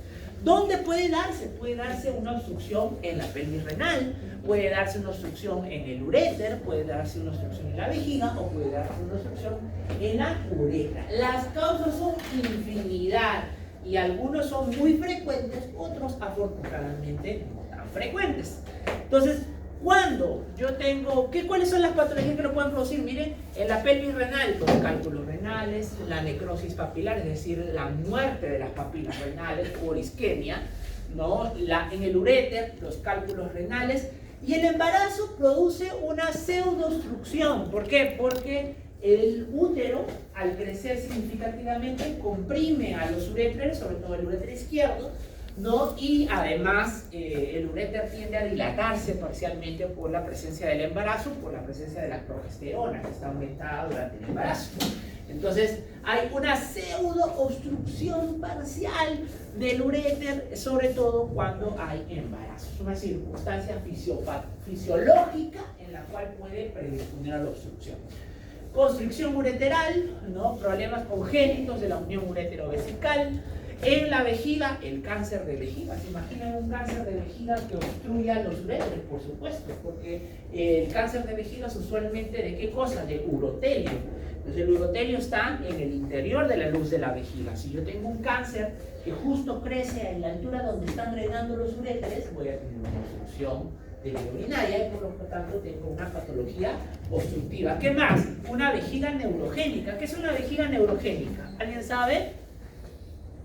S1: ¿Dónde puede darse? Puede darse una obstrucción en la pelvis renal, puede darse una obstrucción en el uréter, puede darse una obstrucción en la vejiga o puede darse una obstrucción en la uretra. Las causas son infinidad y algunos son muy frecuentes, otros afortunadamente no tan frecuentes. Entonces, cuando yo tengo, ¿cuáles son las patologías que lo pueden producir? Miren, en la pelvis renal, los cálculos renales, la necrosis papilar, es decir, la muerte de las papilas renales por isquemia, ¿no? En el uréter, los cálculos renales, y el embarazo produce una pseudoobstrucción. ¿Por qué? Porque el útero, al crecer significativamente, comprime a los uréteres, sobre todo el uréter izquierdo, ¿no? Y además el uréter tiende a dilatarse parcialmente por la presencia del embarazo, por la presencia de la progesterona que está aumentada durante el embarazo. Entonces hay una pseudo obstrucción parcial del uréter, sobre todo cuando hay embarazo. Es una circunstancia fisiológica en la cual puede predisponer a la obstrucción. Constricción ureteral, ¿no? Problemas congénitos de la unión uretero-vesical. En la vejiga, el cáncer de vejiga. ¿Se imaginan un cáncer de vejiga que obstruya los uréteres? Por supuesto, porque el cáncer de vejiga es usualmente ¿de qué cosa? De urotelio. Entonces el urotelio está en el interior de la luz de la vejiga. Si yo tengo un cáncer que justo crece en la altura donde están drenando los uréteres, voy a tener una obstrucción de la urinaria y por lo tanto tengo una patología obstructiva. ¿Qué más? Una vejiga neurogénica. ¿Qué es una vejiga neurogénica? ¿Alguien sabe?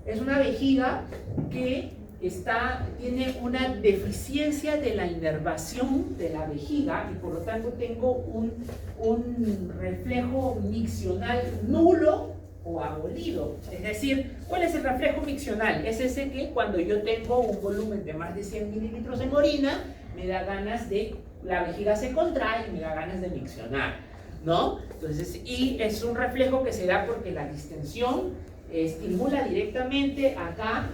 S1: Es una vejiga que tiene una deficiencia de la inervación de la vejiga y por lo tanto tengo un reflejo miccional nulo o abolido. Es decir, ¿cuál es el reflejo miccional? Es ese que cuando yo tengo un volumen de más de 100 mililitros en orina, me da ganas la vejiga se contrae y me da ganas de miccionar, ¿no? Entonces, y es un reflejo que se da porque la distensión estimula directamente acá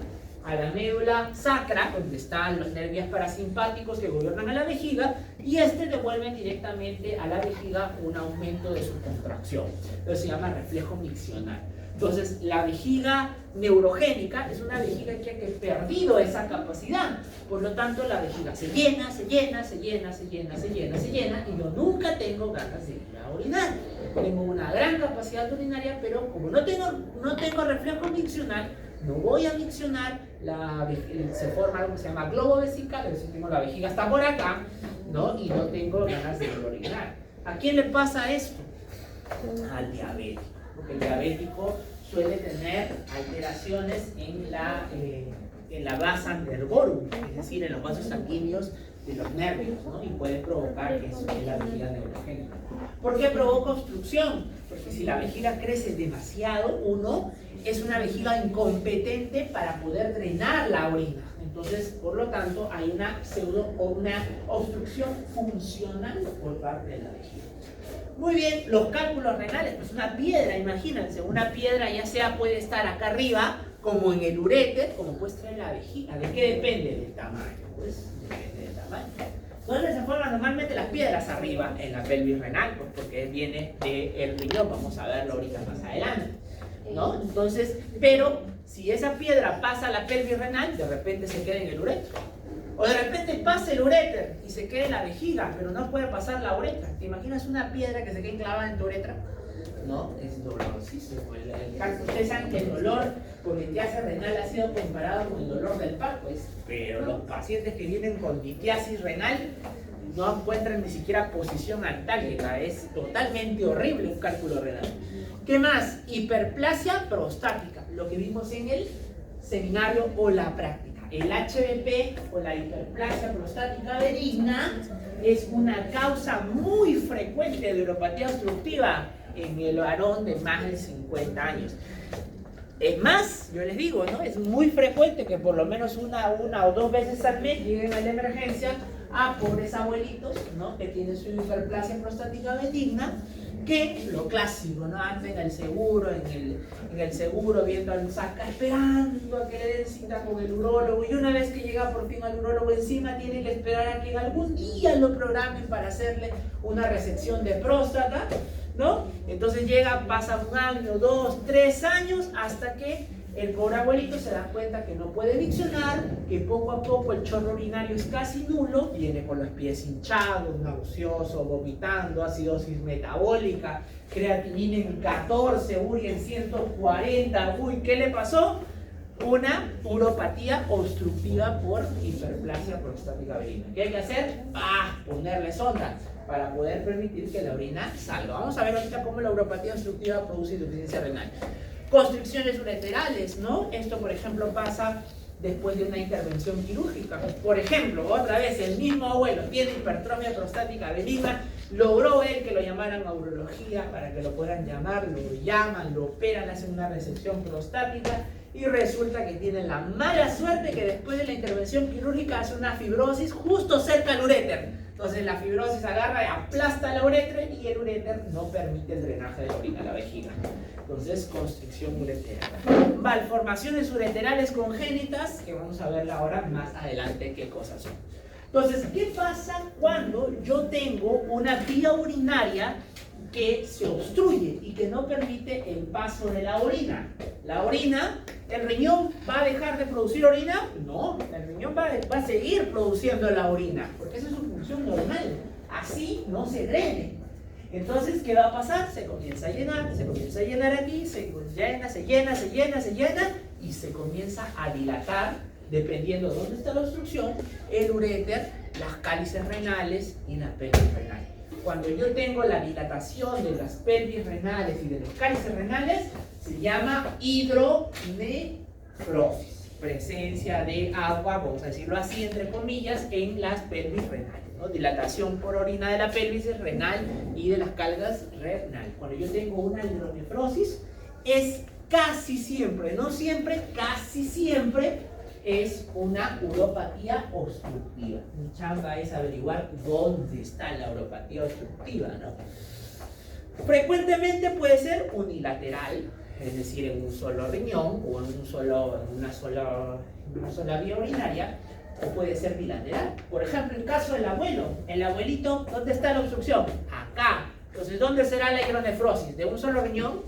S1: a la médula sacra, donde están los nervios parasimpáticos que gobiernan a la vejiga, y devuelven directamente a la vejiga un aumento de su contracción. Entonces se llama reflejo miccional. Entonces la vejiga neurogénica es una vejiga que ha perdido esa capacidad. Por lo tanto, la vejiga se llena, se llena, se llena, se llena, se llena, se llena, y yo nunca tengo ganas de ir a orinar. Tengo una gran capacidad urinaria, pero como no tengo reflejo miccional, no voy a miccionar, se forma algo que se llama globo vesical, es decir, la vejiga está por acá, ¿no? Y no tengo ganas de orinar. ¿A quién le pasa esto? Al diabético, porque el diabético suele tener alteraciones en la vasa nervorum, es decir, en los vasos sanguíneos de los nervios, ¿no? Y puede provocar que eso es la vejiga neurogénica. ¿Por qué provoca obstrucción? Porque si la vejiga crece demasiado, es una vejiga incompetente para poder drenar la orina. Entonces, por lo tanto, hay una obstrucción funcional por parte de la vejiga. Muy bien, los cálculos renales, pues una piedra, imagínense, una piedra ya sea puede estar acá arriba, como en el uréter, como puede estar en la vejiga. ¿De qué depende? Del tamaño. Pues depende del tamaño. ¿Dónde se forman normalmente las piedras? Arriba, en la pelvis renal, pues porque viene del riñón, vamos a verlo ahorita más adelante, ¿no? Entonces, pero si esa piedra pasa a la pelvis renal, de repente se queda en el uréter. O de repente pasa el uréter y se queda en la vejiga, pero no puede pasar la uretra. ¿Te imaginas una piedra que se quede clavada en tu uretra? No, es dolorosísimo. Ustedes saben que el dolor por litiasis renal ha sido comparado con el dolor del parto, pero los pacientes que vienen con litiasis renal no encuentran ni siquiera posición antálgica. Es totalmente horrible un cálculo renal. ¿Qué más? Hiperplasia prostática, lo que vimos en el seminario o la práctica. El HBP o la hiperplasia prostática benigna es una causa muy frecuente de uropatía obstructiva en el varón de más de 50 años. Es más, yo les digo, ¿no? Es muy frecuente que por lo menos una o dos veces al mes lleguen a la emergencia a pobres abuelitos, ¿no? Que tienen su hiperplasia prostática benigna, que lo clásico, ¿no? Andan en el seguro, en el seguro viendo al saca, esperando a que le den cita con el urólogo, y una vez que llega por fin al urólogo encima tiene que esperar a que algún día lo programen para hacerle una resección de próstata, ¿no? Entonces pasa 1 año, 2, 3 años, hasta que el pobre abuelito se da cuenta que no puede miccionar, que poco a poco el chorro urinario es casi nulo, viene con los pies hinchados, nauseoso, vomitando, acidosis metabólica, creatinina en 14, uria en 140, uy, ¿qué le pasó? Una uropatía obstructiva por hiperplasia prostática benigna. ¿Qué hay que hacer? Ponerle sonda para poder permitir que la orina salga. Vamos a ver ahorita cómo la uropatía obstructiva produce insuficiencia renal. Constricciones ureterales, ¿no? Esto, por ejemplo, pasa después de una intervención quirúrgica. Por ejemplo, otra vez, el mismo abuelo tiene hipertrofia prostática benigna, logró él que lo llamaran a urología para que lo puedan llamar, lo llaman, lo operan, hacen una resección prostática y resulta que tienen la mala suerte que después de la intervención quirúrgica hace una fibrosis justo cerca del uréter. Entonces la fibrosis agarra y aplasta la uretra y el uréter no permite el drenaje de la orina a la vejiga. Entonces, constricción ureteral. Malformaciones ureterales congénitas, que vamos a ver ahora más adelante qué cosas son. Entonces, ¿qué pasa cuando yo tengo una vía urinaria que se obstruye y que no permite el paso de la orina? La orina, ¿el riñón va a dejar de producir orina? No, el riñón va a seguir produciendo la orina, porque esa es su función normal. Así no se drene. Entonces, ¿qué va a pasar? Se comienza a llenar aquí, se llena y se comienza a dilatar, dependiendo de dónde está la obstrucción, el uréter, las cálices renales y la pelvis renal. Cuando yo tengo la dilatación de las pelvis renales y de los cálices renales, se llama hidronefrosis. presencia de agua, vamos a decirlo así, entre comillas, en las pelvis renales, ¿no? Dilatación por orina de la pelvis renal y de las calgas renales. Cuando yo tengo una hidronefrosis, es casi siempre, no siempre, casi siempre, es una uropatía obstructiva. Mi chamba es averiguar dónde está la uropatía obstructiva, ¿no? Frecuentemente puede ser unilateral, es decir, en un solo riñón o en una sola vía urinaria, o puede ser bilateral. Por ejemplo, el caso del abuelo. El abuelito, ¿dónde está la obstrucción? Acá. Entonces, ¿dónde será la hidronefrosis? ¿De un solo riñón?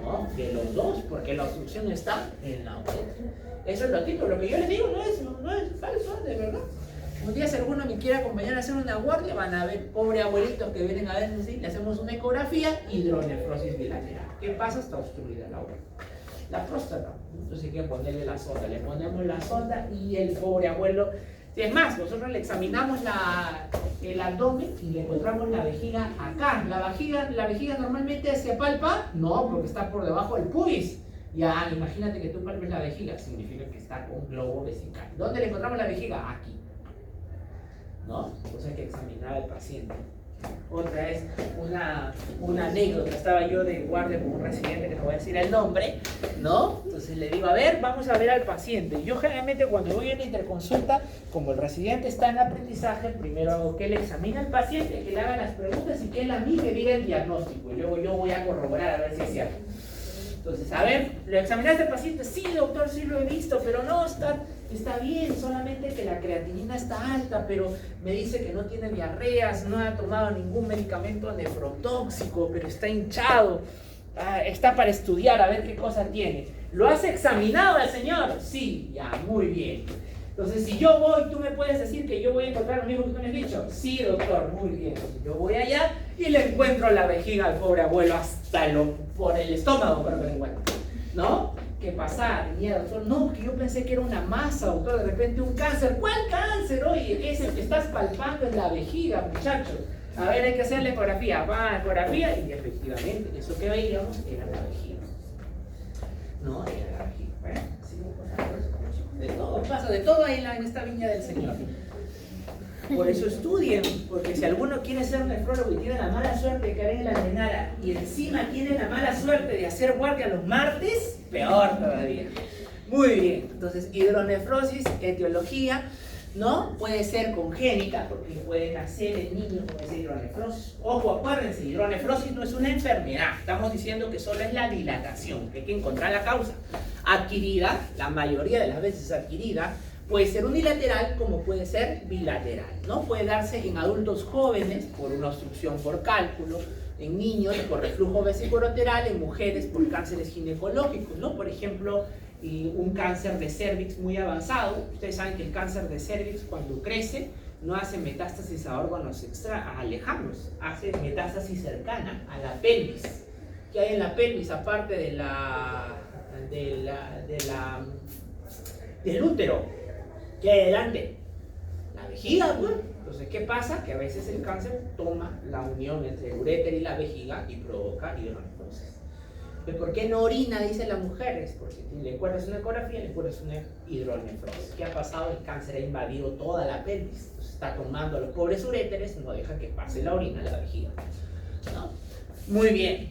S1: No, de los dos, porque la obstrucción está en la abuela. Eso es lo típico. Lo que yo les digo no es falso, de verdad. Un día si alguno me quiere acompañar a hacer una guardia, van a ver pobre abuelitos que vienen a ver, ¿sí? Le hacemos una ecografía, hidronefrosis bilateral. ¿Qué pasa? Está obstruida la abuela. La próstata, entonces hay que ponerle la sonda. Le ponemos la sonda y el pobre abuelo... Es más, nosotros le examinamos el abdomen y le encontramos la vejiga acá. La vejiga normalmente se palpa, no, porque está por debajo del pubis. Ya, imagínate que tú palpes la vejiga, significa que está con globo vesical. ¿Dónde le encontramos la vejiga? Aquí. ¿No? Entonces hay que examinar al paciente. Otra es una anécdota. Estaba yo de guardia con un residente que no voy a decir el nombre, ¿no? Entonces le digo, a ver, vamos a ver al paciente. Yo generalmente cuando voy a la interconsulta, como el residente está en aprendizaje, primero hago que le examine al paciente, que le haga las preguntas y que él a mí me diga el diagnóstico. Y luego yo voy a corroborar a ver si es cierto. Entonces, a ver, ¿lo examinaste al paciente? Sí, doctor, sí lo he visto, pero no, está bien, solamente que la creatinina está alta, pero me dice que no tiene diarreas, no ha tomado ningún medicamento nefrotóxico, pero está hinchado, está para estudiar, a ver qué cosa tiene. ¿Lo has examinado al señor? Sí, ya, muy bien. Entonces, si yo voy, ¿tú me puedes decir que yo voy a encontrar lo mismo que tú me has dicho? Sí, doctor, muy bien. Yo voy allá y le encuentro la vejiga al pobre abuelo hasta por el estómago, pero me lo encuentro, ¿no? ¿Qué pasa? Tenía, doctor, no, que yo pensé que era una masa, doctor, de repente un cáncer. ¿Cuál cáncer? Oye, es el que estás palpando en la vejiga, muchachos. A ver, hay que hacerle ecografía. Va a ecografía y efectivamente, eso que veíamos era la vejiga. No, era la vejiga. Bueno, así de todo pasa, de todo hay en esta viña del Señor. Por eso estudien, porque si alguno quiere ser nefrólogo y tiene la mala suerte de caer en la Arenara y encima tiene la mala suerte de hacer guardia los martes, peor todavía. Muy bien, entonces hidronefrosis, etiología, ¿no? Puede ser congénita, porque puede nacer el niño con esa hidronefrosis. Ojo, acuérdense, hidronefrosis no es una enfermedad, estamos diciendo que solo es la dilatación, que hay que encontrar la causa. Adquirida, la mayoría de las veces adquirida, puede ser unilateral como puede ser bilateral, ¿no? Puede darse en adultos jóvenes por una obstrucción por cálculo, en niños por reflujo vesicolateral, en mujeres por cánceres ginecológicos, ¿no? Por ejemplo, un cáncer de cervix muy avanzado. Ustedes saben que el cáncer de cervix cuando crece no hace metástasis a órganos lejanos, hace metástasis cercana a la pelvis. ¿Qué hay en la pelvis aparte del útero? ¿Qué hay adelante? La vejiga, pues. Entonces, ¿qué pasa? Que a veces el cáncer toma la unión entre el uréter y la vejiga y provoca hidronefrosis. ¿Por qué no orina? Dicen las mujeres. Porque si le encuentras una ecografía, le encuentras una hidronefrosis. ¿Qué ha pasado? El cáncer ha invadido toda la pelvis. Entonces, está tomando a los pobres uréteres, no deja que pase la orina a la vejiga, ¿no? Muy bien.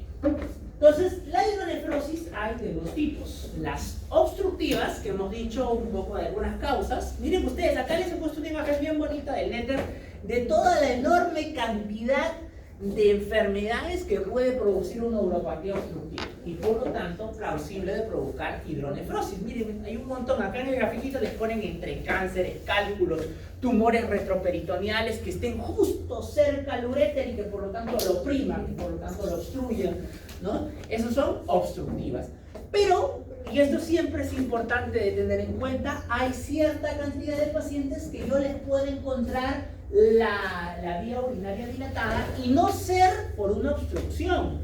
S1: Entonces, la hidronefrosis hay de dos tipos. Las obstructivas, que hemos dicho un poco de algunas causas. Miren ustedes, acá les he puesto una imagen bien bonita del néter de toda la enorme cantidad de enfermedades que puede producir una uropatía obstructiva y por lo tanto plausible de provocar hidronefrosis. Miren, hay un montón, acá en el grafiquito les ponen entre cánceres, cálculos, tumores retroperitoneales que estén justo cerca al uréter y que por lo tanto lo opriman y por lo tanto lo obstruyan, ¿no? Esos son obstructivas. Pero, y esto siempre es importante de tener en cuenta, hay cierta cantidad de pacientes que yo les puedo encontrar la vía urinaria dilatada y no ser por una obstrucción.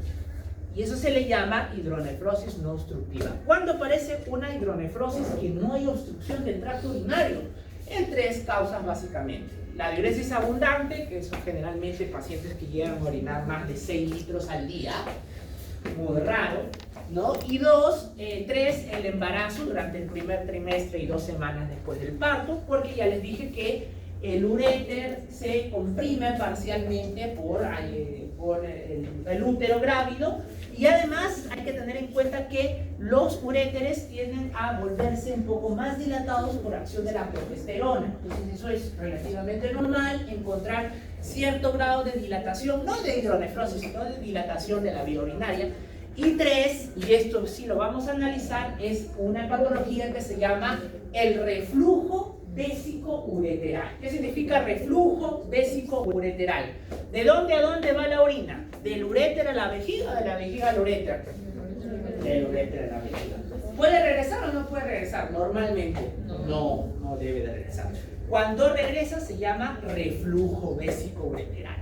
S1: Y eso se le llama hidronefrosis no obstructiva. ¿Cuándo aparece una hidronefrosis que no hay obstrucción del tracto urinario? En tres causas básicamente. La diuresis abundante, que son generalmente pacientes que llegan a orinar más de 6 litros al día. muy raro, ¿no? Y 2, 3, el embarazo durante el primer trimestre y 2 semanas después del parto, porque ya les dije que el uréter se comprime parcialmente por el útero grávido, y además hay que tener en cuenta que los uréteres tienden a volverse un poco más dilatados por acción de la progesterona. Entonces eso es relativamente normal, encontrar cierto grado de dilatación, no de hidronefrosis, sino de dilatación de la vía urinaria. Y 3, y esto sí lo vamos a analizar, es una patología que se llama el reflujo vésico-ureteral. ¿Qué significa reflujo vésico-ureteral? ¿De dónde a dónde va la orina? ¿Del uréter a la vejiga o de la vejiga al uréter? Del uréter a la vejiga. ¿Puede regresar o no puede regresar? Normalmente no debe de regresar. Cuando regresa se llama reflujo vésico-ureteral.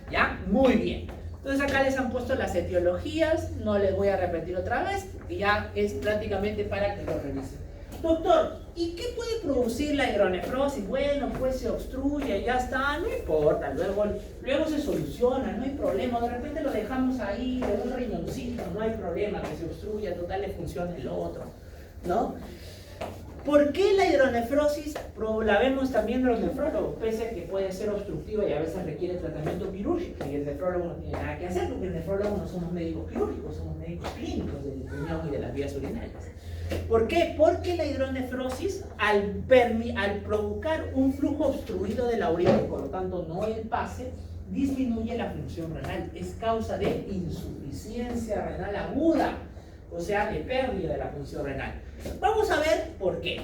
S1: ¿Ya? Muy bien. Entonces acá les han puesto las etiologías, no les voy a repetir otra vez, ya es prácticamente para que lo revisen. Doctor, ¿y qué puede producir la hidronefrosis? Bueno, pues se obstruye, ya está, no importa, luego se soluciona, no hay problema, de repente lo dejamos ahí, de un riñoncito, no hay problema, que se obstruya, total le funciona el otro, ¿no? ¿Por qué la hidronefrosis la vemos también en los nefrólogos? Pese a que puede ser obstructiva y a veces requiere tratamiento quirúrgico, y el nefrólogo no tiene nada que hacer, porque el nefrólogo no somos médicos quirúrgicos, somos médicos clínicos del riñón y de las vías urinarias. ¿Por qué? Porque la hidronefrosis, al provocar un flujo obstruido de la orina, por lo tanto no el pase, disminuye la función renal. Es causa de insuficiencia renal aguda, o sea, de pérdida de la función renal. Vamos a ver por qué.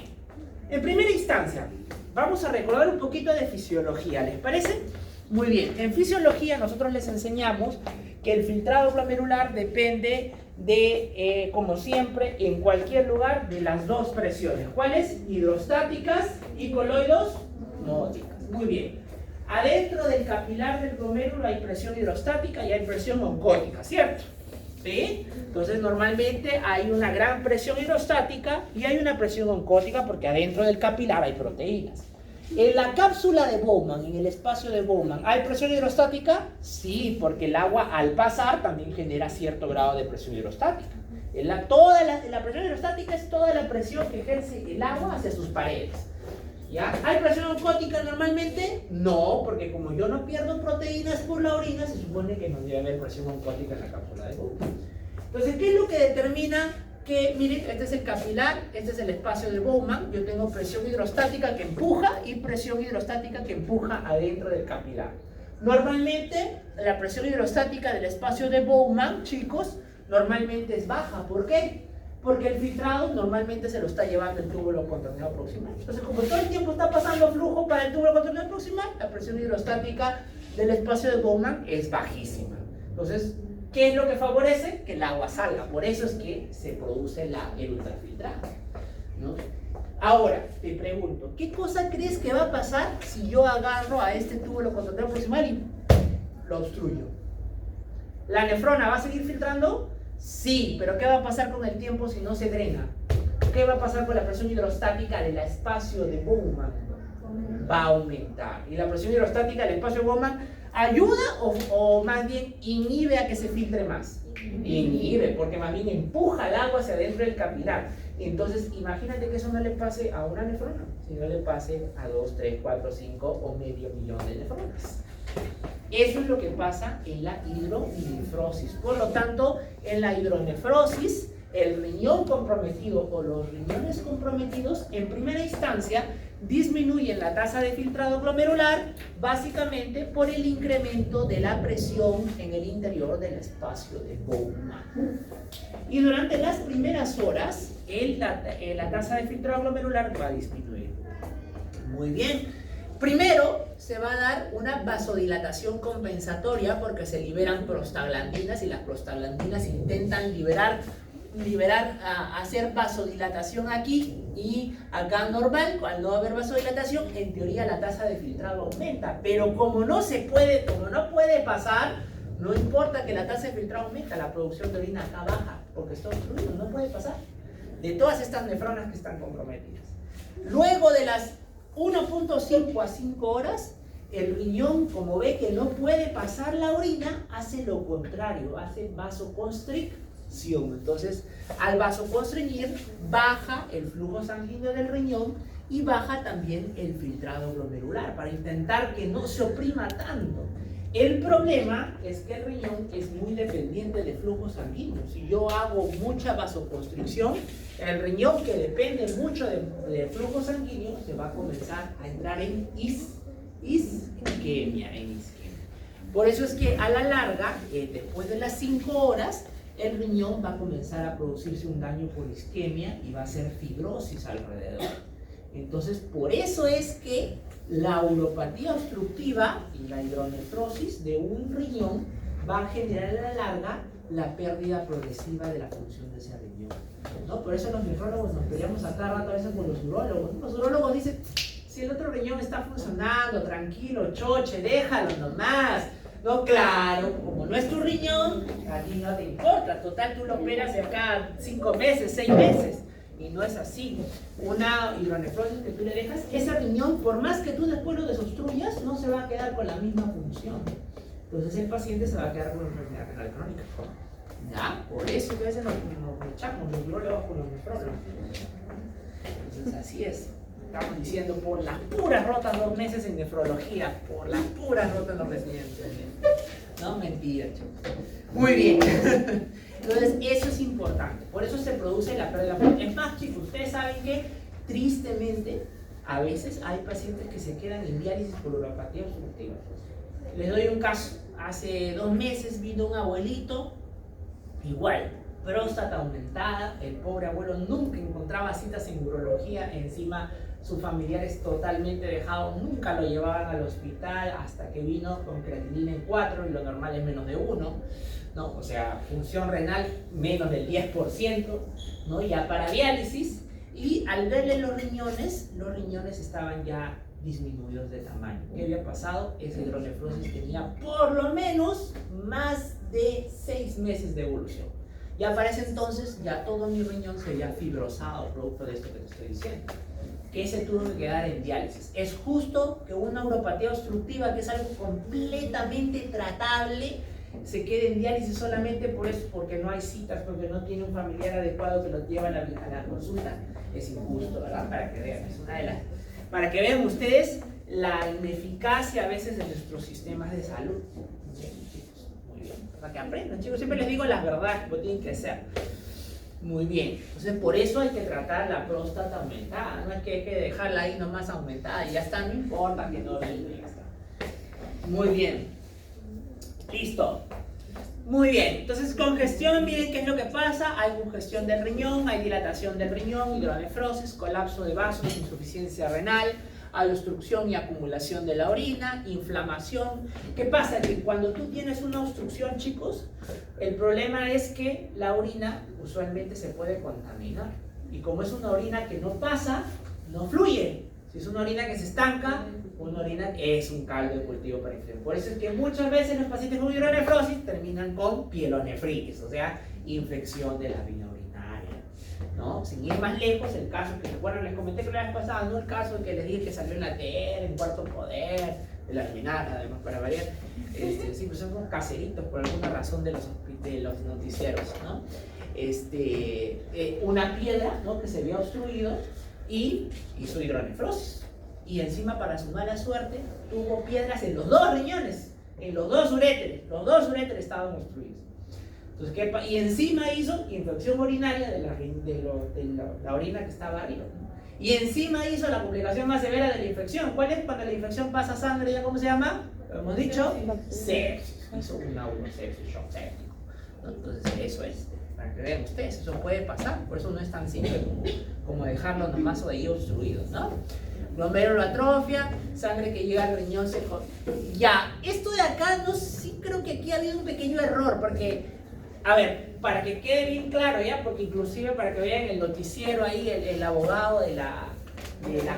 S1: En primera instancia, vamos a recordar un poquito de fisiología, ¿les parece? Muy bien, en fisiología nosotros les enseñamos que el filtrado glomerular depende de, como siempre, en cualquier lugar, de las dos presiones. ¿Cuáles? Hidrostáticas y coloidosmóticas. Muy bien. Adentro del capilar del glomérulo hay presión hidrostática y hay presión oncótica, ¿cierto? ¿Sí? Entonces normalmente hay una gran presión hidrostática y hay una presión oncótica porque adentro del capilar hay proteínas. En la cápsula de Bowman, en el espacio de Bowman, ¿hay presión hidrostática? Sí, porque el agua al pasar también genera cierto grado de presión hidrostática. La presión hidrostática es toda la presión que ejerce el agua hacia sus paredes. ¿Ya? ¿Hay presión oncótica normalmente? No, porque como yo no pierdo proteínas por la orina, se supone que no debe haber presión oncótica en la cápsula de Bowman. Entonces, ¿qué es lo que determina que, miren, este es el capilar, este es el espacio de Bowman? Yo tengo presión hidrostática que empuja y presión hidrostática que empuja adentro del capilar. Normalmente, la presión hidrostática del espacio de Bowman, chicos, normalmente es baja. ¿Por qué? Porque el filtrado normalmente se lo está llevando el túbulo contorneado proximal. Entonces, como todo el tiempo está pasando flujo para el túbulo contorneado proximal, la presión hidrostática del espacio de Bowman es bajísima. Entonces, ¿qué es lo que favorece? Que el agua salga. Por eso es que se produce el ultrafiltrado, ¿no? Ahora, te pregunto, ¿qué cosa crees que va a pasar si yo agarro a este túbulo contorneado proximal y lo obstruyo? ¿La nefrona va a seguir filtrando? Sí, pero ¿qué va a pasar con el tiempo si no se drena? ¿Qué va a pasar con la presión hidrostática del espacio de Bowman? Va a aumentar. ¿Y la presión hidrostática del espacio de Bowman ayuda o más bien inhibe a que se filtre más? Inhibe, porque más bien empuja el agua hacia adentro del capilar. Entonces, imagínate que eso no le pase a una nefrona, sino le pase a 2, 3, 4, 5 o medio millón de nefronas. Eso es lo que pasa en la hidronefrosis. Por lo tanto, en la hidronefrosis, el riñón comprometido o los riñones comprometidos, en primera instancia, disminuyen la tasa de filtrado glomerular, básicamente por el incremento de la presión en el interior del espacio de Bowman. Y durante las primeras horas, la tasa de filtrado glomerular va a disminuir. Muy bien. Primero, se va a dar una vasodilatación compensatoria porque se liberan prostaglandinas y las prostaglandinas intentan hacer vasodilatación aquí y acá normal. Al no haber vasodilatación, en teoría la tasa de filtrado aumenta, pero como no puede pasar, no importa que la tasa de filtrado aumenta, la producción de orina acá baja porque está obstruido, no puede pasar de todas estas nefronas que están comprometidas. Luego de las 1.5 a 5 horas, el riñón, como ve que no puede pasar la orina, hace lo contrario, hace vasoconstricción. vasoconstricción. Entonces, al vasoconstreñir, baja el flujo sanguíneo del riñón y baja también el filtrado glomerular para intentar que no se oprima tanto. El problema es que el riñón es muy dependiente de flujo sanguíneo. Si yo hago mucha vasoconstricción, el riñón, que depende mucho de flujo sanguíneo, se va a comenzar a entrar en isquemia. Por eso es que a la larga, después de las 5 horas, el riñón va a comenzar a producirse un daño por isquemia y va a hacer fibrosis alrededor. Entonces, por eso es que la uropatía obstructiva y la hidronefrosis de un riñón va a generar a la larga la pérdida progresiva de la función de ese riñón, ¿no? Por eso los nefrólogos nos peleamos a cada rato a veces con los urólogos. Los urólogos dicen, si el otro riñón está funcionando, tranquilo, choche, déjalo nomás. No, claro, como no es tu riñón, a ti no te importa. Total, tú lo operas de acá 5 meses, 6 meses. Y no es así. Una hidronefrosis que tú le dejas, ese riñón, por más que tú después lo desobstruyas, no se va a quedar con la misma función. Entonces el paciente se va a quedar con una enfermedad renal crónica. ¿Ya? Por eso que a veces nos echamos los urólogos con los nefrólogos. Entonces así es. Estamos diciendo, por las puras rotas 2 meses en nefrología, por las puras rotas los residentes. No, mentira, chicos. Muy bien. Entonces, eso es importante. Por eso se produce la pérdida de la función. Es más, chicos, ustedes saben que, tristemente, a veces hay pacientes que se quedan en diálisis por uropatía obstructiva. Les doy un caso. Hace 2 meses vino un abuelito, igual, próstata aumentada. El pobre abuelo nunca encontraba citas en urología. Encima, sus familiares totalmente dejados, nunca lo llevaban al hospital hasta que vino con creatinina en 4 y lo normal es menos de 1, ¿no? O sea, función renal menos del 10%, ¿no? Ya para diálisis, y al verle los riñones estaban ya disminuidos de tamaño. ¿Qué había pasado? Esa hidronefrosis tenía por lo menos más de 6 meses de evolución. Ya para ese entonces, ya todo mi riñón se había fibrosado producto de esto que te estoy diciendo. Que se tuvo que quedar en diálisis. Es justo que una uropatía obstructiva, que es algo completamente tratable, se quede en diálisis solamente por eso, porque no hay citas, porque no tiene un familiar adecuado que lo lleve a la consulta. Es injusto, ¿verdad? Para que vean, es una de las... Para que vean ustedes la ineficacia a veces de nuestros sistemas de salud. Bien, chicos, muy bien. Para que aprendan, chicos. Siempre les digo las verdades, como tienen que ser. Muy bien, entonces por eso hay que tratar la próstata aumentada, no es que hay que dejarla ahí nomás aumentada y ya está, no importa que no venga, ya está. Muy bien, listo. Muy bien, entonces congestión, miren qué es lo que pasa, hay congestión del riñón, hay dilatación del riñón, hidronefrosis, colapso de vasos, insuficiencia renal, hay obstrucción y acumulación de la orina, inflamación. ¿Qué pasa? Que cuando tú tienes una obstrucción, chicos, el problema es que la orina usualmente se puede contaminar. Y como es una orina que no pasa, no fluye. Si es una orina que se estanca, una orina es un caldo de cultivo para infección. Por eso es que muchas veces los pacientes con hidronefrosis terminan con pielonefritis, o sea, infección de la vía urinaria, ¿no? Sin ir más lejos, el caso que recuerdan, les comenté que la vez pasada, no el caso que les dije que salió en la tele, en Cuarto Poder, de la Almenara, además, para variar. Sí, pues son como caseritos por alguna razón de los noticieros, ¿no? Una piedra, ¿no?, que se había obstruido y hizo hidronefrosis. Y encima, para su mala suerte, tuvo piedras en los 2 riñones, en los 2 uréteres. Los 2 uréteres estaban obstruidos. Entonces, y encima hizo infección urinaria de la orina que estaba arriba, ¿no? Y encima hizo la complicación más severa de la infección. ¿Cuál es? Cuando la infección pasa a sangre, ¿ya cómo se llama? Lo hemos dicho, sepsis. Hizo un aurosepsis, shock séptico, ¿no? Entonces, eso es, para que vean ustedes, eso puede pasar. Por eso no es tan simple como dejarlo nomás ahí obstruido, ¿no? Glomeruloatrofia, sangre que llega al riñón seco. Ya, esto de acá, no sé, creo que aquí ha habido un pequeño error, porque, a ver, para que quede bien claro, ya, porque inclusive para que vean el noticiero ahí, el abogado de la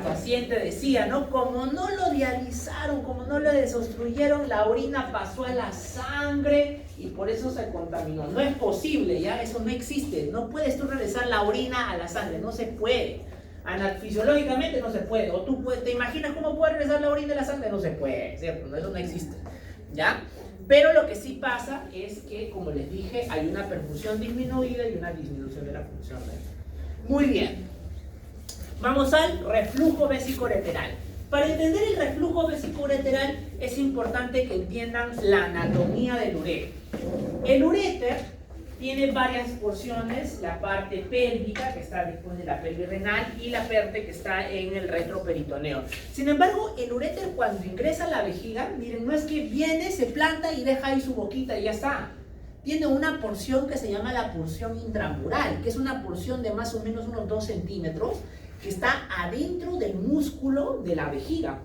S1: paciente decía, ¿no? Como no lo dializaron, como no lo desobstruyeron, la orina pasó a la sangre y por eso se contaminó. No es posible, ya, eso no existe. No puedes tú regresar la orina a la sangre, no se puede. Fisiológicamente no se puede. O tú te imaginas cómo puede regresar la orina a la sangre, no se puede, ¿cierto? Eso no existe, ¿ya? Pero lo que sí pasa es que, como les dije, hay una perfusión disminuida y una disminución de la función renal. Muy bien. Vamos al reflujo vesicoureteral. Para entender el reflujo vesicoureteral es importante que entiendan la anatomía del uréter. El uréter tiene varias porciones, la parte pélvica que está después de la pelvis renal y la parte que está en el retroperitoneo. Sin embargo, el uréter cuando ingresa a la vejiga, miren, no es que viene, se planta y deja ahí su boquita y ya está. Tiene una porción que se llama la porción intramural, que es una porción de más o menos unos 2 centímetros, que está adentro del músculo de la vejiga.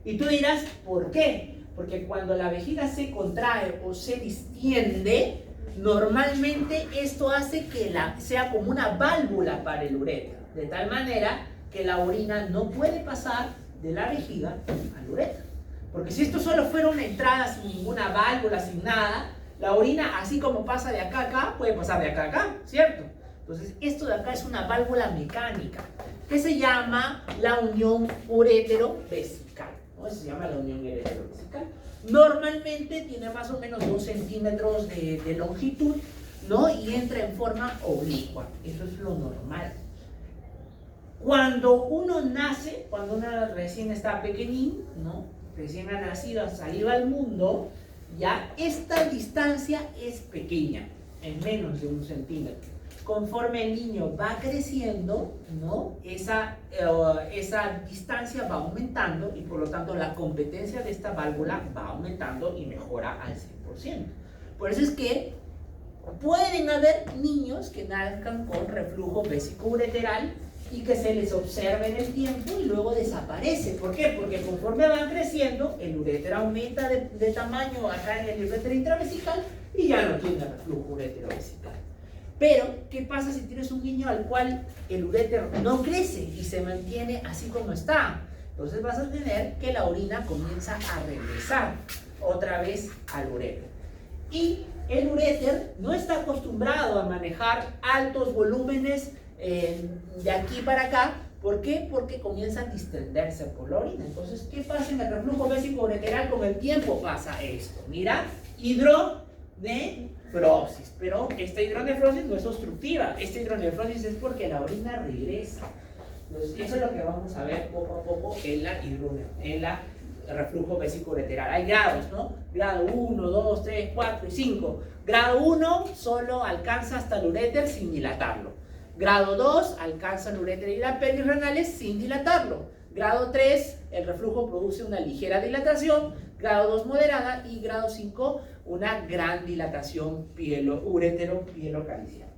S1: Y tú dirás, ¿por qué? Porque cuando la vejiga se contrae o se distiende, normalmente esto hace que sea como una válvula para el uréter, de tal manera que la orina no puede pasar de la vejiga al uréter. Porque si esto solo fuera una entrada sin ninguna válvula, sin nada, la orina, así como pasa de acá a acá, puede pasar de acá a acá, ¿cierto? Entonces, esto de acá es una válvula mecánica que se llama la unión urétero-vesical, ¿no? Se llama la unión urétero-vesical. Normalmente tiene más o menos 2 centímetros de longitud, ¿no? Y entra en forma oblicua. Eso es lo normal. Cuando uno nace, cuando uno recién está pequeñín, ¿no? Recién ha nacido, ha salido al mundo, ya esta distancia es pequeña, en menos de 1 centímetro. Conforme el niño va creciendo, ¿no? Esa distancia va aumentando y por lo tanto la competencia de esta válvula va aumentando y mejora al 100%. Por eso es que pueden haber niños que nazcan con reflujo vesicoureteral y que se les observe en el tiempo y luego desaparece. ¿Por qué? Porque conforme van creciendo, el uréter aumenta de tamaño acá en el uréter intravesical y ya no tiene reflujo urétero-vesical. Pero, ¿qué pasa si tienes un niño al cual el uréter no crece y se mantiene así como está? Entonces vas a tener que la orina comienza a regresar otra vez al uréter. Y el uréter no está acostumbrado a manejar altos volúmenes de aquí para acá. ¿Por qué? Porque comienza a distenderse por la orina. Entonces, ¿qué pasa en el reflujo vesicoureteral? Con el tiempo pasa esto. Mira, hidronefrosis. Pero esta hidronefrosis no es obstructiva. Esta hidronefrosis es porque la orina regresa. Entonces, eso es lo que vamos a ver poco a poco en la reflujo vesicoureteral. Hay grados, ¿no? Grado 1, 2, 3, 4 y 5. Grado 1 solo alcanza hasta el uréter sin dilatarlo. Grado 2 alcanza el uréter y la pelvis renales sin dilatarlo. Grado 3, el reflujo produce una ligera dilatación. Grado 2, moderada. Y grado 5, una gran dilatación urétero-pielocaliciana.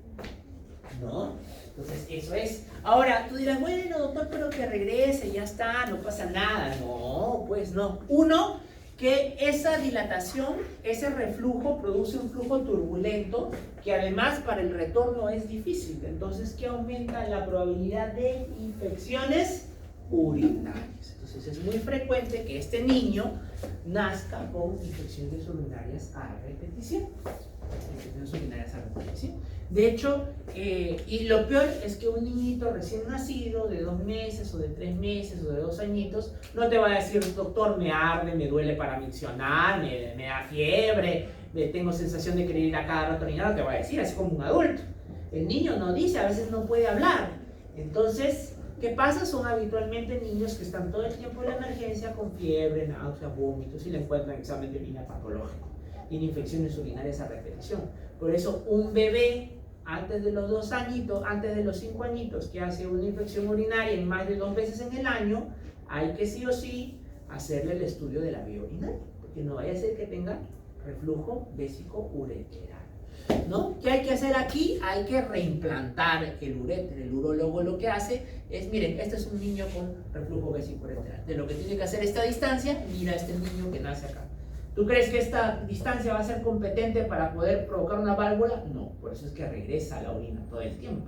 S1: ¿No? Entonces, eso es. Ahora, tú dirás, bueno, doctor, pero que regrese, ya está, no pasa nada. No, pues no. Uno, que esa dilatación, ese reflujo produce un flujo turbulento que además para el retorno es difícil. Entonces, ¿qué aumenta la probabilidad de infecciones urinarias? Entonces, es muy frecuente que este niño nazca con infecciones urinarias a repetición. De hecho, y lo peor es que un niñito recién nacido de 2 meses o de 3 meses o de 2 añitos no te va a decir, doctor, me arde, me duele para miccionar, me da fiebre, tengo sensación de querer ir a cada rato orinar. No te va a decir, así como un adulto. El niño no dice, a veces no puede hablar. Entonces, ¿qué pasa? Son habitualmente niños que están todo el tiempo en la emergencia con fiebre, náuseas, vómitos y le encuentran examen de orina patológico y infecciones urinarias a repetición. Por eso un bebé antes de los 2 añitos, antes de los 5 añitos, que hace una infección urinaria en más de 2 veces en el año, hay que sí o sí hacerle el estudio de la vía urinaria, porque no vaya a ser que tenga reflujo vesicoureteral, ¿no? ¿Qué hay que hacer aquí? Hay que reimplantar el uréter. El urólogo lo que hace es, miren, este es un niño con reflujo vesicoureteral. De lo que tiene que hacer esta distancia, mira este niño que nace acá. ¿Tú crees que esta distancia va a ser competente para poder provocar una válvula? No, por eso es que regresa la orina todo el tiempo,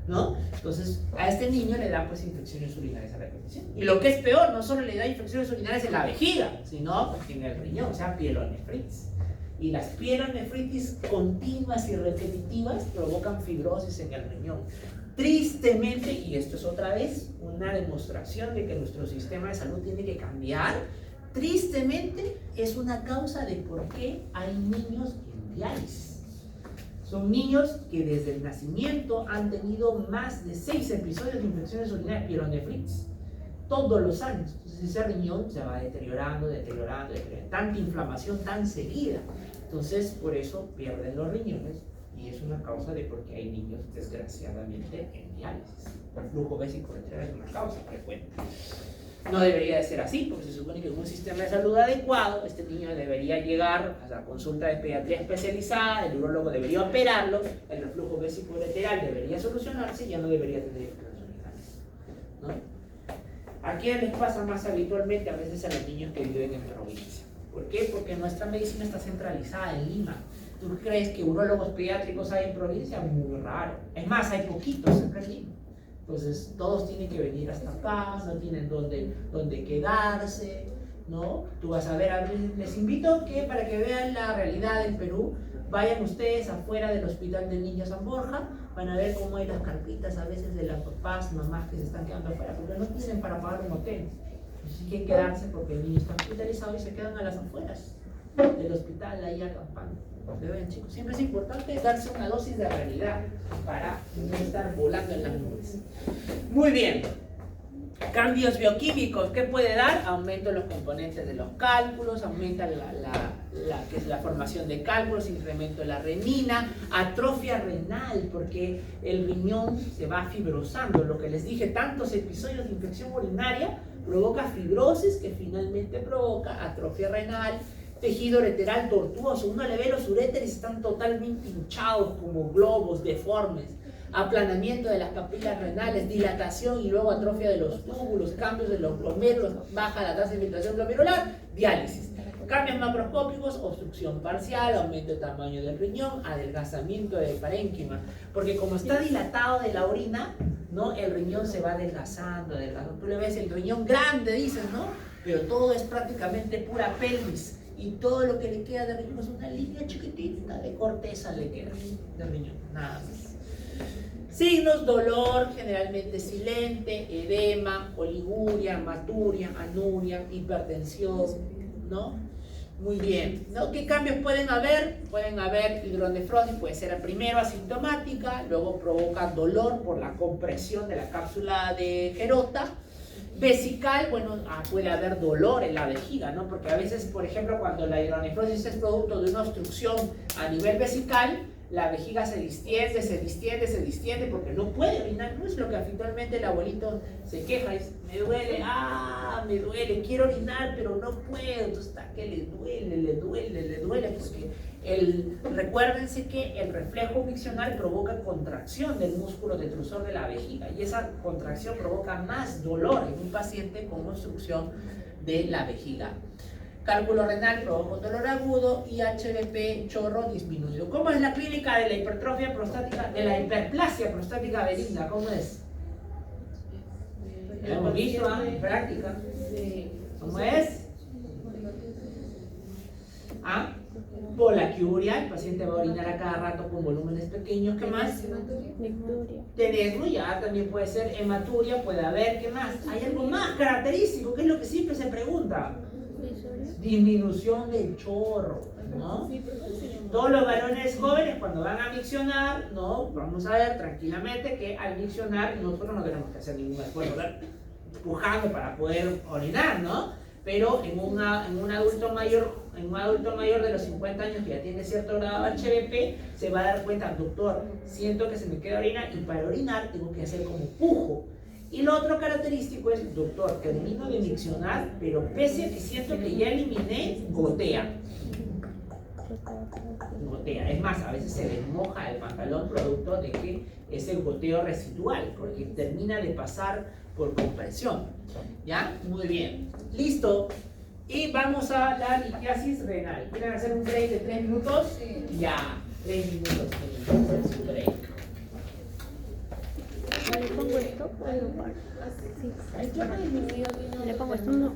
S1: ¿no? Entonces, a este niño le da pues infecciones urinarias a repetición. Y lo que es peor, no solo le da infecciones urinarias en la vejiga, sino pues, en el riñón, o sea, pielonefritis. Y las pielonefritis continuas y repetitivas provocan fibrosis en el riñón. Tristemente, y esto es otra vez una demostración de que nuestro sistema de salud tiene que cambiar, tristemente es una causa de por qué hay niños en diálisis. Son niños que desde el nacimiento han tenido más de 6 episodios de infecciones urinarias pielonefritis todos los años. Entonces ese riñón se va deteriorando, tanta inflamación tan seguida. Entonces por eso pierden los riñones y es una causa de por qué hay niños desgraciadamente en diálisis. El flujo vesículo-uretral es una causa frecuente. No debería de ser así, porque se supone que con un sistema de salud adecuado, este niño debería llegar a la consulta de pediatría especializada, el urólogo debería operarlo, el reflujo vesículo-uretral debería solucionarse y ya no debería tener infecciones urinarias, ¿no? ¿A quién les pasa más habitualmente? A veces a los niños que viven en provincia. ¿Por qué? Porque nuestra medicina está centralizada en Lima. ¿Tú crees que urólogos pediátricos hay en provincia? Muy raro. Es más, hay poquitos acá en Lima. Entonces, todos tienen que venir hasta acá, no tienen dónde quedarse, ¿no? Tú vas a ver, les invito que para que vean la realidad en Perú, vayan ustedes afuera del Hospital del Niño San Borja, van a ver cómo hay las carpitas a veces de las papás, mamás que se están quedando afuera, porque no tienen para pagar un hotel. Entonces, hay que quedarse porque el niño está hospitalizado y se quedan a las afueras del hospital ahí acampando. ¿Lo ven, chicos? Siempre es importante darse una dosis de realidad para no estar volando en las nubes. Muy bien. Cambios bioquímicos, ¿qué puede dar? Aumento en los componentes de los cálculos, aumenta que es la formación de cálculos, incremento de la renina, atrofia renal, porque el riñón se va fibrosando. Lo que les dije, tantos episodios de infección urinaria provoca fibrosis que finalmente provoca atrofia renal, tejido ureteral tortuoso. Uno le ve los uréteres, están totalmente hinchados como globos deformes, aplanamiento de las papilas renales, dilatación y luego atrofia de los túbulos, cambios de los glomérulos, baja la tasa de filtración glomerular, diálisis. Cambios macroscópicos, obstrucción parcial, aumento de tamaño del riñón, adelgazamiento del parénquima, porque como está dilatado de la orina, ¿no? El riñón se va adelgazando. Tú le ves el riñón grande, dices, ¿no? Pero todo es prácticamente pura pelvis. Y todo lo que le queda de riñón es una línea chiquitita de corteza le queda de riñón, nada más. Signos: dolor, generalmente silente, edema, oliguria, hematuria, anuria, hipertensión, ¿no? Muy bien, ¿no? ¿Qué cambios pueden haber? Pueden haber hidronefrosis, puede ser primero asintomática, luego provoca dolor por la compresión de la cápsula de Gerota. Vesical, bueno, puede haber dolor en la vejiga, ¿no? Porque a veces, por ejemplo, cuando la hidronefrosis es producto de una obstrucción a nivel vesical, la vejiga se distiende porque no puede orinar. No es lo que habitualmente el abuelito se queja, es: me duele, me duele, quiero orinar, pero no puedo. Entonces está que le duele, porque recuérdense que el reflejo miccional provoca contracción del músculo detrusor de la vejiga y esa contracción provoca más dolor en un paciente con obstrucción de la vejiga. Cálculo renal provoca un dolor agudo y HBP chorro disminuido. ¿Cómo es la clínica de la hipertrofia prostática, de la hiperplasia prostática benigna? ¿Cómo es? Lo hemos visto en práctica. ¿Cómo es? Polaquiuria, el paciente va a orinar a cada rato con volúmenes pequeños. ¿Qué más? Tenesmo, ya también puede ser hematuria, puede haber. ¿Qué más? Hay algo más característico, que es lo que siempre se pregunta. Disminución del chorro, ¿no? Todos los varones jóvenes cuando van a miccionar, ¿no? Vamos a ver tranquilamente que al miccionar nosotros no tenemos que hacer ningún esfuerzo, ¿verdad? Empujando para poder orinar, ¿no? Pero en un adulto mayor de los 50 años que ya tiene cierto grado de HBP, se va a dar cuenta: doctor, siento que se me queda orina y para orinar tengo que hacer como pujo. Y lo otro característico es: doctor, termino de miccionar, pero pese a que siento que ya eliminé, gotea. Es más, a veces se les moja el pantalón producto de que es el goteo residual, porque termina de pasar por compresión. ¿Ya? Muy bien. Listo. Y vamos a la litiasis renal. ¿Quieren hacer un break de 3 minutos? Sí. Ya, 3 minutos. Su break.
S2: ¿Le pongo esto o lo paro? Sí. ¿Le pongo esto? No.